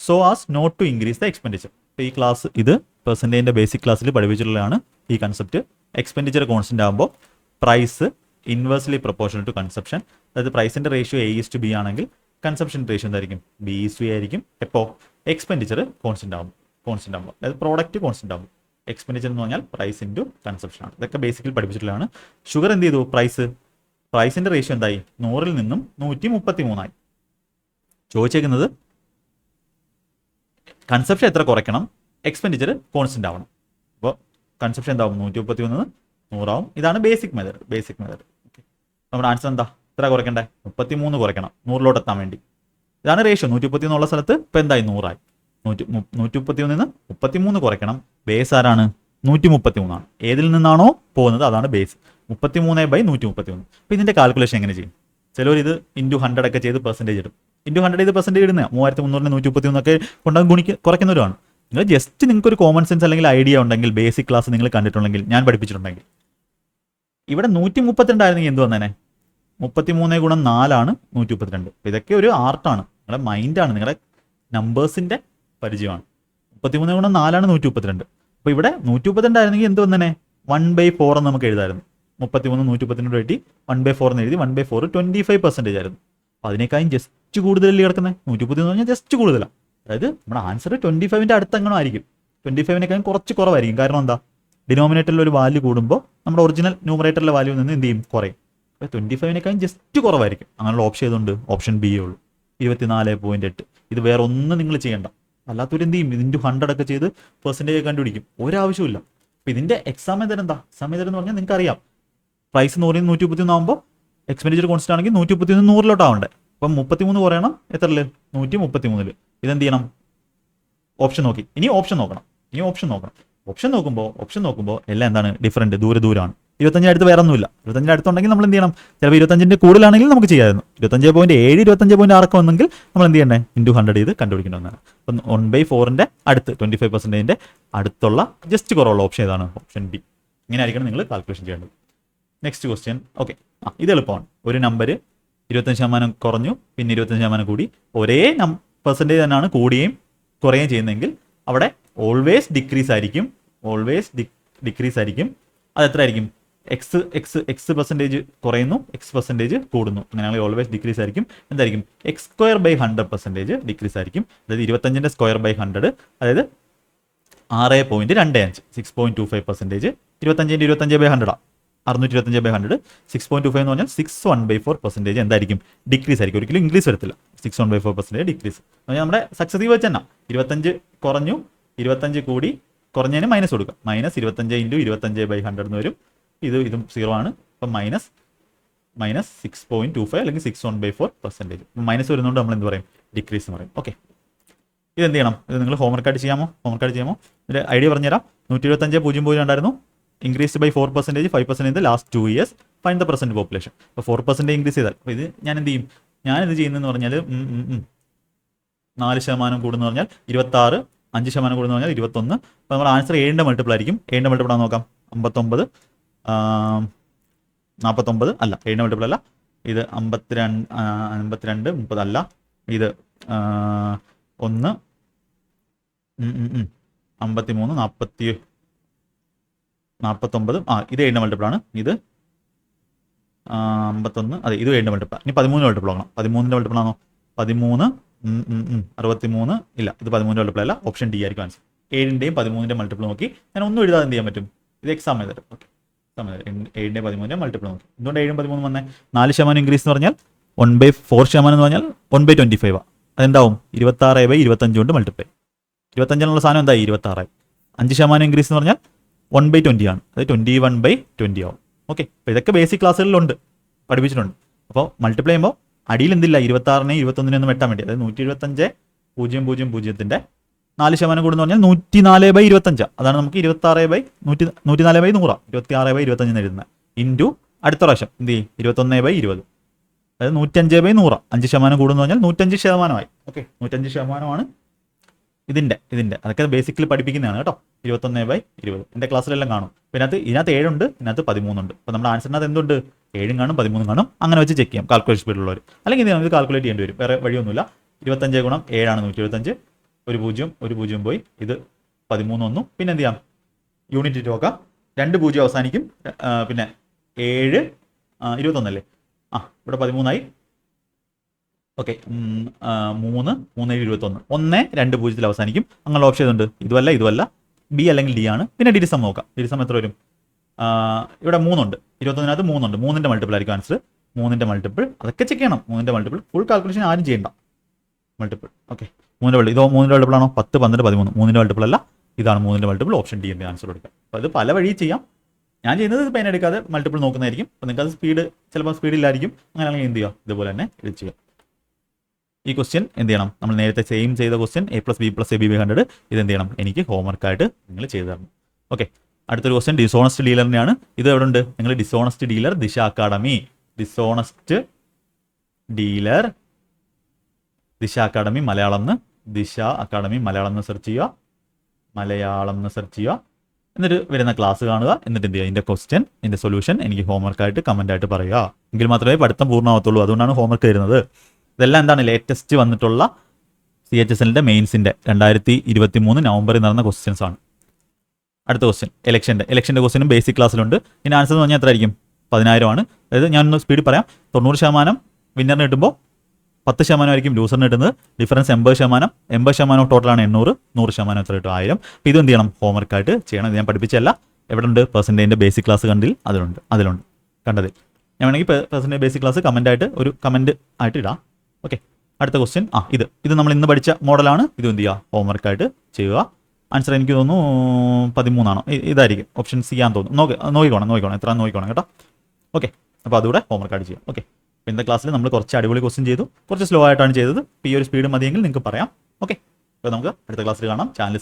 so as not to increase the expenditure? ഇപ്പോൾ ഈ class ഇത് പെർസെൻറ്റേജിൻ്റെ basic ക്ലാസ്സിൽ പഠിപ്പിച്ചിട്ടുള്ളതാണ് ഈ concept. Expenditure constant ആകുമ്പോൾ price inversely proportional to consumption. അതായത് പ്രൈസിൻ്റെ ratio A/B ആണെങ്കിൽ കൺസപ്ഷൻ റേഷ്യോ എന്തായിരിക്കും? B/A ആയിരിക്കും. എപ്പോൾ? എക്സ്പെൻഡിച്ചർ കോൺസ്റ്റൻ്റ് ആകുമ്പോൾ. അതായത് പ്രോഡക്റ്റ് കോൺസ്റ്റൻ്റ് ആകുമ്പോൾ. എക്സ്പെൻഡിച്ചർ എന്ന് പറഞ്ഞാൽ പ്രൈസ് ഇൻറ്റു കൺസപ്ഷൻ ആണ്. ഇതൊക്കെ ബേസിക്കലി പഠിപ്പിച്ചിട്ടുള്ളതാണ്. ഷുഗർ എന്ത് ചെയ്തു? പ്രൈസിൻ്റെ റേഷ്യോ എന്തായി? 100ൽ നിന്നും 133 ചോദിച്ചേക്കുന്നത് കൺസപ്ഷൻ എത്ര കുറയ്ക്കണം, എക്സ്പെൻഡിച്ചർ കോൺസ്റ്റൻ്റ് ആവണം. അപ്പോൾ കൺസപ്ഷൻ എന്താവും? 131 100 ആവും. ഇതാണ് ബേസിക് മെത്തേഡ്. ഓക്കെ, നമ്മുടെ ആൻസർ എന്താ? എത്ര കുറയ്ക്കണ്ടേ? 33 കുറയ്ക്കണം 100ലോട്ട് എത്താൻ വേണ്ടി. ഇതാണ് റേഷ്യോ. 131 ഉള്ള സ്ഥലത്ത് ഇപ്പോൾ എന്തായി? 100 ആയി. 131 നിന്ന് 33 കുറയ്ക്കണം. ബേസ് ആരാണ്? 133 ആണ്. ഏതിൽ നിന്നാണോ പോകുന്നത് അതാണ് ബേസ്. 33/133. അപ്പോൾ ഇതിൻ്റെ കാൽക്കുലേഷൻ എങ്ങനെ ചെയ്യും? ചിലവർ ഇത് ഇൻറ്റു 100 ഒക്കെ ചെയ്ത് പെർസെൻറ്റേജ് ഇടും. ഇൻറ്റു 100 ചെയ്ത് പെർസെൻറ്റേജ് ഇടുന്നത് 3300 133 ഒക്കെ കൊണ്ടുപോയി കുറയ്ക്കുന്നവരാണ്. നിങ്ങൾക്ക് ഒരു കോമൺ സെൻസ് അല്ലെങ്കിൽ ഐഡിയ ഉണ്ടെങ്കിൽ, ബേസിക് ക്ലാസ് നിങ്ങൾ കണ്ടിട്ടുണ്ടെങ്കിൽ, ഞാൻ പഠിപ്പിച്ചിട്ടുണ്ടെങ്കിൽ, ഇവിടെ 132 ആയിരുന്നെങ്കിൽ എന്ത് വന്നേനെ? 33 × 4 ആണ് 132. ഇതൊക്കെ ഒരു ആർട്ടാണ്. നിങ്ങളുടെ മൈൻഡാണ്, നിങ്ങളുടെ നമ്പേഴ്സിൻ്റെ പരിചയമാണ്. 33 × 4 ആണ് 132. അപ്പോൾ ഇവിടെ 132 ആയിരുന്നെങ്കിൽ എന്ത് വന്നേനെ? 1/4 എന്ന് നമുക്ക് എഴുതായിരുന്നു. 33 132 വെട്ടി 1/4 എന്ന് എഴുതി. 1/4 25% ആയിരുന്നു. അപ്പോൾ അതിനേക്കാളും ജസ്റ്റ് കൂടുതലല്ലേ കിടക്കുന്നത്? 130 എന്ന് പറഞ്ഞാൽ ജസ്റ്റ് കൂടുതലാണ്. അതായത് നമ്മുടെ ആൻസർ 25ന്റെ അടുത്തെങ്ങനെ ആയിരിക്കും. 25നേക്കാളും കുറച്ച് കുറവായിരിക്കും. കാരണം എന്താ? ഡിനോമിനേറ്ററിൽ ഒരു വാല്യൂ കൂടുമ്പോൾ നമ്മുടെ ഒറിജിനൽ ന്യൂമറേറ്ററിലെ വാല്യൂ നിന്ന് എന്ത് ചെയ്യും? കുറയും. അപ്പോൾ 25നേക്കാളും ജസ്റ്റ് കുറവായിരിക്കും. അങ്ങനെയുള്ള ഓപ്ഷൻ ചെയ്തുകൊണ്ട് ഓപ്ഷൻ ബി ഉള്ളൂ. 24.8. ഇത് വേറെ ഒന്നും നിങ്ങൾ ചെയ്യേണ്ട. അല്ലാത്തൊരു എന്ത് ചെയ്യും? ഇതിൻ്റെ 100 ഒക്കെ ചെയ്ത് പെർസെൻറ്റേജ് കണ്ടുപിടിക്കും. ഒരാവശ്യമില്ല. അപ്പോൾ ഇതിൻ്റെ എക്സാം മെത്തേഡ് എന്താ? എക്സാം മെത്തേഡ് എന്ന് പറഞ്ഞാൽ നിങ്ങൾക്ക് അറിയാം. പ്രൈസ് 100 131 ആകുമ്പോൾ എക്സ്പെൻഡിച്ചർ കോൺസ്റ്റന്റ് ആണെങ്കിൽ 131 100ലോട്ട് ആവണ്ടേ. അപ്പം 33 കുറയണം. എത്രയിൽ? 133. ഇതെന്ത് ചെയ്യണം? ഓപ്ഷൻ നോക്കി. ഇനി ഓപ്ഷൻ നോക്കണം. ഓപ്ഷൻ നോക്കുമ്പോൾ എല്ലാം എന്താണ്? ഡിഫറൻറ്റ്, ദൂരമാണ്. 25 അടുത്ത് വേറെ ഒന്നുമില്ല. 25 അടുത്തുണ്ടെങ്കിൽ നമ്മൾ എന്ത് ചെയ്യണം? ചിലപ്പോൾ 25ന്റെ കൂടുതലാണെങ്കിൽ നമുക്ക് ചെയ്യാമായിരുന്നു. 25.7 25.6 ഒക്കെ വന്നെങ്കിൽ നമ്മൾ എന്ത് ചെയ്യണ്ടേ? ഇൻറ്റു 100 ചെയ്ത് കണ്ടുപിടിക്കേണ്ടതാണ്. അപ്പം 1/4ന്റെ അടുത്ത് 25%ന്റെ അടുത്തുള്ള ജസ്റ്റ് കുറവുള്ള ഓപ്ഷൻ ഏതാണ്? Option B. ഇങ്ങനെ ആയിരിക്കണം നിങ്ങൾ കാൽക്കുലേഷൻ ചെയ്യേണ്ടത്. Next question. ഓക്കെ, ഇത് എളുപ്പമാണ്. ഒരു നമ്പർ 25% കുറഞ്ഞു, പിന്നെ 25% കൂടി. ഒരേ പെർസെൻറ്റേജ് തന്നെയാണ് കൂടുകയും കുറയുകയും ചെയ്യുന്നതെങ്കിൽ അവിടെ ഓൾവേസ് ഡിക്രീസ് ആയിരിക്കും. അത് എത്ര ആയിരിക്കും? എക്സ് പെർസെൻറ്റേജ് കുറയുന്നു, എക്സ് പെർസെൻറ്റേജ് കൂടുന്നു. അങ്ങനെയാണെങ്കിൽ ഓൾവേസ് ഡിക്രീസ് ആയിരിക്കും. എന്തായിരിക്കും? x²/100% ഡിക്രീസ് ആയിരിക്കും. അതായത് 25ന്റെ സ്ക്വയർ ബൈ 100, അതായത് 6.25, 6.25%. 25ന്റെ 25/100 625/100, 6.25 എന്ന് പറഞ്ഞാൽ 6.1/4% എന്തായിരിക്കും? ഡിക്രീസ് ആയിരിക്കും. ഒരിക്കലും ഇൻക്രീസ് വരത്തില്ല. 6.1/4% ഡിക്രീസ്. നമ്മുടെ സക്സസീവ് വെച്ച് തന്നെ 25 കുറഞ്ഞു, 25 കൂടി, കുറഞ്ഞതിന് മൈനസ് കൊടുക്കുക. -25 × 25/100 എന്ന് വരും. ഇതും 0 ആണ്. അപ്പം മൈനസ് 6.25 അല്ലെങ്കിൽ 6.1/4%. മൈനസ് വരുന്നതുകൊണ്ട് നമ്മൾ എന്ത് പറയും? ഡിക്രീസ് എന്ന് പറയും. ഓക്കെ, ഇത് എന്ത് ചെയ്യണം? ഇത് നിങ്ങൾ ഹോംവർക്കായിട്ട് ചെയ്യാമോ? ഇതിൻ്റെ ഐഡിയ പറഞ്ഞുതരാം. 125.00 ഉണ്ടായിരുന്നു. Increase by 4%, 5% in the last 2 years. Find the present population. അപ്പോൾ 4% ഇൻക്രീസ് ചെയ്താൽ, അപ്പോൾ ഇത് ഞാൻ എന്ത് ചെയ്യും? ഞാനിത് ചെയ്യുന്നതെന്ന് പറഞ്ഞാൽ 4% കൂടുന്നു പറഞ്ഞാൽ 26, 5% കൂടുന്നു പറഞ്ഞാൽ 21. അപ്പോൾ നമ്മൾ ആൻസർ 7ന്റെ മൾട്ടിപ്പിൾ ആയിരിക്കും. 7ന്റെ മൾട്ടിപ്പിൾ ആണെന്ന് നോക്കാം. 59, 49 അല്ല, 7ന്റെ മൾട്ടിപ്പിൾ അല്ല. ഇത് 52, 30 അല്ല. ഇത് 1, 53, 49. ഇത് 7ന്റെ മൾട്ടിപ്പിൾ ആണ്. ഇത് 51, അതെ, ഇത് 7ന്റെ മൾട്ടിപ്പിൾ. ഇനി 13 മൾട്ടിപ്പിൾ ആകണം. 13ന്റെ മൾട്ടിപ്പിൾ ആണോ? 13, 63 ഇല്ല, ഇത് 13ന്റെ മൾട്ടിപ്പിൾ അല്ല. ഓപ്ഷൻ ഡി ആയിരിക്കും ആൻസർ. 7ന്റെയും 13ന്റെ മൾട്ടിപ്പിൾ നോക്കി ഞാൻ ഒന്നും എഴുതാതെ എന്ത് ചെയ്യാൻ പറ്റും? ഇത് എക്സാം ചെയ്തിട്ട്. ഓക്കെ, 7ന്റെ 13ന്റെ മൾട്ടിപ്പിൾ നോക്കി. എന്തുകൊണ്ട് 7 13 വന്നേ? 4% ഇൻക്രീസ് എന്ന് പറഞ്ഞാൽ 1/4% എന്ന് പറഞ്ഞാൽ 1/25. അതെന്താവും? 26/25 കൊണ്ട് മൾട്ടിപ്ലൈ. 25 സാധനം എന്തായി? 26. 5% ഇൻക്രീസ് എന്ന് പറഞ്ഞാൽ 1/20 ആണ്. അത് 21/20 ആവും. ഓക്കെ, അപ്പോൾ ഇതൊക്കെ ബേസിക് ക്ലാസ്സുകളിലുണ്ട്, പഠിപ്പിച്ചിട്ടുണ്ട്. അപ്പോൾ മൾട്ടിപ്ലൈ ചെയ്യുമ്പോൾ അടിയിൽ എന്തില്ല? 26നെ 21 വെട്ടാൻ വേണ്ടി, അതായത് 175,000 4% കൂടുന്നു പറഞ്ഞാൽ 104/25. അതാണ് നമുക്ക് 104/100 26/25 എഴുതുന്നത്. ഇൻറ്റു അടുത്ത പ്രാവശ്യം എന്ത് ചെയ്യും? 21/20, അതായത് 105/100. 5% കൂടുന്നു പറഞ്ഞാൽ 105%. ഓക്കെ, 105%. ഇതിൻ്റെ അതൊക്കെ ബേസിക്കലി പഠിപ്പിക്കുന്നതാണ് കേട്ടോ. 21/20 എൻ്റെ ക്ലാസ്സിലെല്ലാം കാണും. പിന്നെ ഇതിനകത്ത് 7 ഉണ്ട്, ഇതിനകത്ത് 13 ഉണ്ട്. അപ്പോൾ നമ്മുടെ ആൻസറിനകത്ത് എന്തുണ്ട്? 7 കാണും, 13 കാണും. അങ്ങനെ വെച്ച് ചെക്ക് ചെയ്യാം കാൽക്കുലേഷൻ സ്പീഡിലുള്ളവർ. അല്ലെങ്കിൽ ഇത് നമുക്ക് കാൽക്കുലേറ്റ് ചെയ്യേണ്ടി വരും. വേറെ വഴിയൊന്നുമില്ല. 25 × 7 ആണ് 125. ഒരു 0 പോയി. ഇത് 13 വന്നു. പിന്നെ എന്ത് ചെയ്യാം? യൂണിറ്റ് നോക്കാം. 2 0 അവസാനിക്കും. പിന്നെ 7, 21 അല്ലേ? ഇവിടെ 13 ഓക്കെ. 3, 7, 21. 1, 2 0 അവസാനിക്കും. അങ്ങനെ ഓപ്ഷൻ ഇതുണ്ട്. ഇതുമല്ല, ബി അല്ലെങ്കിൽ ഡി ആണ്. പിന്നെ ഡിരിസം നോക്കാം. ഡിരിസം എത്ര വരും? ഇവിടെ 3 ഉണ്ട്. 21-നകത്ത് 3 ഉണ്ട്. 3ന്റെ മൾട്ടിപ്പിൾ ആയിരിക്കും ആൻസർ. 3ന്റെ മൾട്ടിപ്പിൾ അതൊക്കെ ചെക്ക് ചെയ്യണം. 3ന്റെ മൾട്ടിപ്പിൾ ഫുൾ കാൽക്കുലേഷൻ ആരും ചെയ്യണ്ട. Multiple okay. 3ന്റെ മൾട്ടിപ്പിൾ 3ന്റെ മൾട്ടിപ്പിൾ ആണോ? 10, 12, 13. 3ന്റെ മൾട്ടിപ്പിൾ അല്ല, ഇതാണ് 3ന്റെ മൾട്ടിപ്പിൾ. ഓപ്ഷൻ ഡി എൻ്റെ ആൻസർ കൊടുക്കുക. അപ്പോൾ അത് പല വഴി ചെയ്യാം. ഞാൻ ചെയ്യുന്നത് പെൻ എടുക്കാതെ മൾട്ടിപ്പിൾ നോക്കുന്നതായിരിക്കും. അപ്പോൾ നിങ്ങൾക്ക് അത് ചിലപ്പോൾ സ്പീഡില്ലായിരിക്കും. അങ്ങനെയാണെങ്കിൽ എന്ത് ചെയ്യുക? ഇതുപോലെ തന്നെ എഴുതി ചെയ്യുക. ഈ ക്വസ്റ്റ്യൻ എന്ത് ചെയ്യണം? നമ്മൾ നേരത്തെ സെയിം ചെയ്ത ക്വസ്റ്റ്യൻ A+B + AB/100. ഇത് എന്ത് ചെയ്യണം? എനിക്ക് ഹോംവർക്കായിട്ട് നിങ്ങൾ ചെയ്തു തരണം. ഓക്കെ, അടുത്തൊരു ക്വസ്റ്റ്യൻ ഡിസോണസ്റ്റ് ഡീലറിനെയാണ്. ഇത് എവിടെ ഉണ്ട്? നിങ്ങൾ ഡിസോണസ്റ്റ് ഡീലർ ദിശ അക്കാഡമി, ഡിസോണസ്റ്റ് ഡീലർ ദിശ അക്കാഡമി മലയാളം എന്ന്, ദിശ അക്കാഡമി മലയാളം എന്ന് സെർച്ച് ചെയ്യുക. എന്നിട്ട് വരുന്ന ക്ലാസ് കാണുക. എന്നിട്ട് എന്ത് ചെയ്യുക? ഇതിൻ്റെ ക്വസ്റ്റ്യൻ, ഇതിൻ്റെ സൊല്യൂഷൻ എനിക്ക് ഹോംവർക്കായിട്ട് കമൻ്റായിട്ട് പറയുക. എങ്കിൽ മാത്രമേ പഠിത്തം പൂർണ്ണമാകത്തുള്ളൂ. അതുകൊണ്ടാണ് ഹോംവർക്ക് തരുന്നത്. ഇതെല്ലാം എന്താണ്? ലേറ്റസ്റ്റ് വന്നിട്ടുള്ള CHSLൻ്റെ മെയിൻസിൻ്റെ 2023 നവംബറിൽ നടന്ന ക്വസ്റ്റ്യൻസ് ആണ്. അടുത്ത ക്വസ്റ്റ്യൻ ഇലക്ഷൻ്റെ ക്വസ്റ്റ്യനും ബേസിക് ക്ലാസ്സിലുണ്ട്. ഇതിന് ആൻസർ എന്ന് പറഞ്ഞാൽ എത്ര ആയിരിക്കും? 10,000 ആണ്. അതായത് ഞാനൊന്ന് സ്പീഡിൽ പറയാം. 90% വിന്നറിന് കിട്ടുമ്പോൾ 10% ആയിരിക്കും ലൂസറിന് കിട്ടുന്നത്. ഡിഫറൻസ് 80%. 80% ടോട്ടലാണ് 800. 100% എത്ര കിട്ടും? 1000. അപ്പോൾ ഇത് എന്ത് ചെയ്യണം? ഹോംവർക്കായിട്ട് ചെയ്യണം. ഇത് ഞാൻ പഠിപ്പിച്ചല്ല. എവിടെ ഉണ്ട്? പെർസെൻറ്റേജിൻ്റെ ബേസിക് ക്ലാസ് അതിലുണ്ട് കണ്ടതിൽ. ഞാൻ വേണമെങ്കിൽ പെർസെൻറ്റേജ് ബേസിക് ക്ലാസ് ഒരു കമൻറ്റ് ആയിട്ട് ഇടാം. ഓക്കെ, അടുത്ത ക്വസ്റ്റ്യൻ ഇത് നമ്മൾ ഇന്ന് പഠിച്ച മോഡലാണ്. ഇത് എന്ത് ചെയ്യുക? ഹോംവർക്കായിട്ട് ചെയ്യുക. ആൻസർ എനിക്ക് തോന്നുന്നു 13 ആണോ? ഇതായിരിക്കും ഓപ്ഷൻ സി ആണെന്ന് തോന്നുന്നു. നോക്കിക്കോണം എത്ര നോക്കിക്കോണം കേട്ടോ. ഓക്കെ, അപ്പോൾ അതുകൂടെ ഹോംവർക്കായിട്ട് ചെയ്യാം. ഓക്കെ, അപ്പോൾ ഇന്നത്തെ ക്ലാസ്സിൽ നമ്മൾ കുറച്ച് അടിപൊളി ക്വസ്റ്റ്യൻ ചെയ്തു. കുറച്ച് സ്ലോ ആയിട്ടാണ് ചെയ്തത്. ഇപ്പോൾ ഈ ഒരു സ്പീഡ് മതിയെങ്കിൽ നിങ്ങൾക്ക് പറയാം. ഓക്കെ, അപ്പോൾ നമുക്ക് അടുത്ത ക്ലാസ്സിൽ കാണാം. ചാനൽ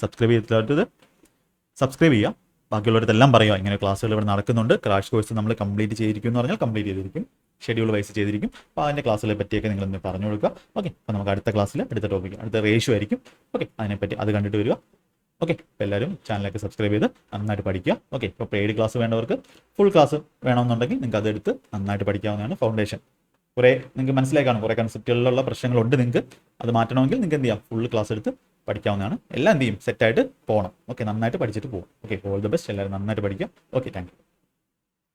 സബ്സ്ക്രൈബ് ചെയ്യുക. ബാക്കിയുള്ളവരെല്ലാം പറയുക ഇങ്ങനെ ക്ലാസ്സുകൾ ഇവിടെ നടക്കുന്നുണ്ട്. ക്രാഷ് കോഴ്സ് നമ്മൾ കംപ്ലീറ്റ് ചെയ്തിരിക്കും എന്ന് പറഞ്ഞാൽ കംപ്ലീറ്റ് ചെയ്തിരിക്കും. ഷെഡ്യൂൾ വൈസ് ചെയ്തിരിക്കും. അപ്പോൾ അതിൻ്റെ ക്ലാസ്സുകളെ പറ്റിയൊക്കെ നിങ്ങളൊന്ന് പറഞ്ഞു കൊടുക്കുക. ഓക്കെ, അപ്പോൾ നമുക്ക് അടുത്ത ക്ലാസ്സിൽ അടുത്ത ടോപ്പിക് അടുത്ത റേഷ്യോ ആയിരിക്കും. ഓക്കെ, അതിനെപ്പറ്റി അത് കണ്ടിട്ട് വരിക. ഓക്കെ, അപ്പോൾ എല്ലാവരും ചാനലൊക്കെ സബ്സ്ക്രൈബ് ചെയ്ത് നന്നായിട്ട് പഠിക്കുക. ഓക്കെ, ഇപ്പോൾ പെയ്ഡ് ക്ലാസ് വേണ്ടവർക്ക് ഫുൾ ക്ലാസ് വേണമെന്നുണ്ടെങ്കിൽ നിങ്ങൾക്ക് അതെടുത്ത് നന്നായിട്ട് പഠിക്കാവുന്നതാണ്. ഫൗണ്ടേഷൻ കുറേ നിങ്ങൾക്ക് മനസ്സിലായി കാണും, കുറേ കൺസെപ്റ്റുകളിലുള്ള പ്രശ്നങ്ങളുണ്ട് നിങ്ങൾക്ക്. അത് മാറ്റണമെങ്കിൽ നിങ്ങൾക്ക് എന്ത് ചെയ്യാം, ഫുൾ ക്ലാസ് എടുത്ത് പഠിക്കാവുന്നതാണ്. എല്ലാം എന്ത് ചെയ്യും, സെറ്റായിട്ട് പോകണം. ഓക്കെ, നന്നായിട്ട് പഠിച്ചിട്ട് പോകും. Okay, all the best. എല്ലാവരും നന്നായിട്ട് പഠിക്കുക. Okay, thank you.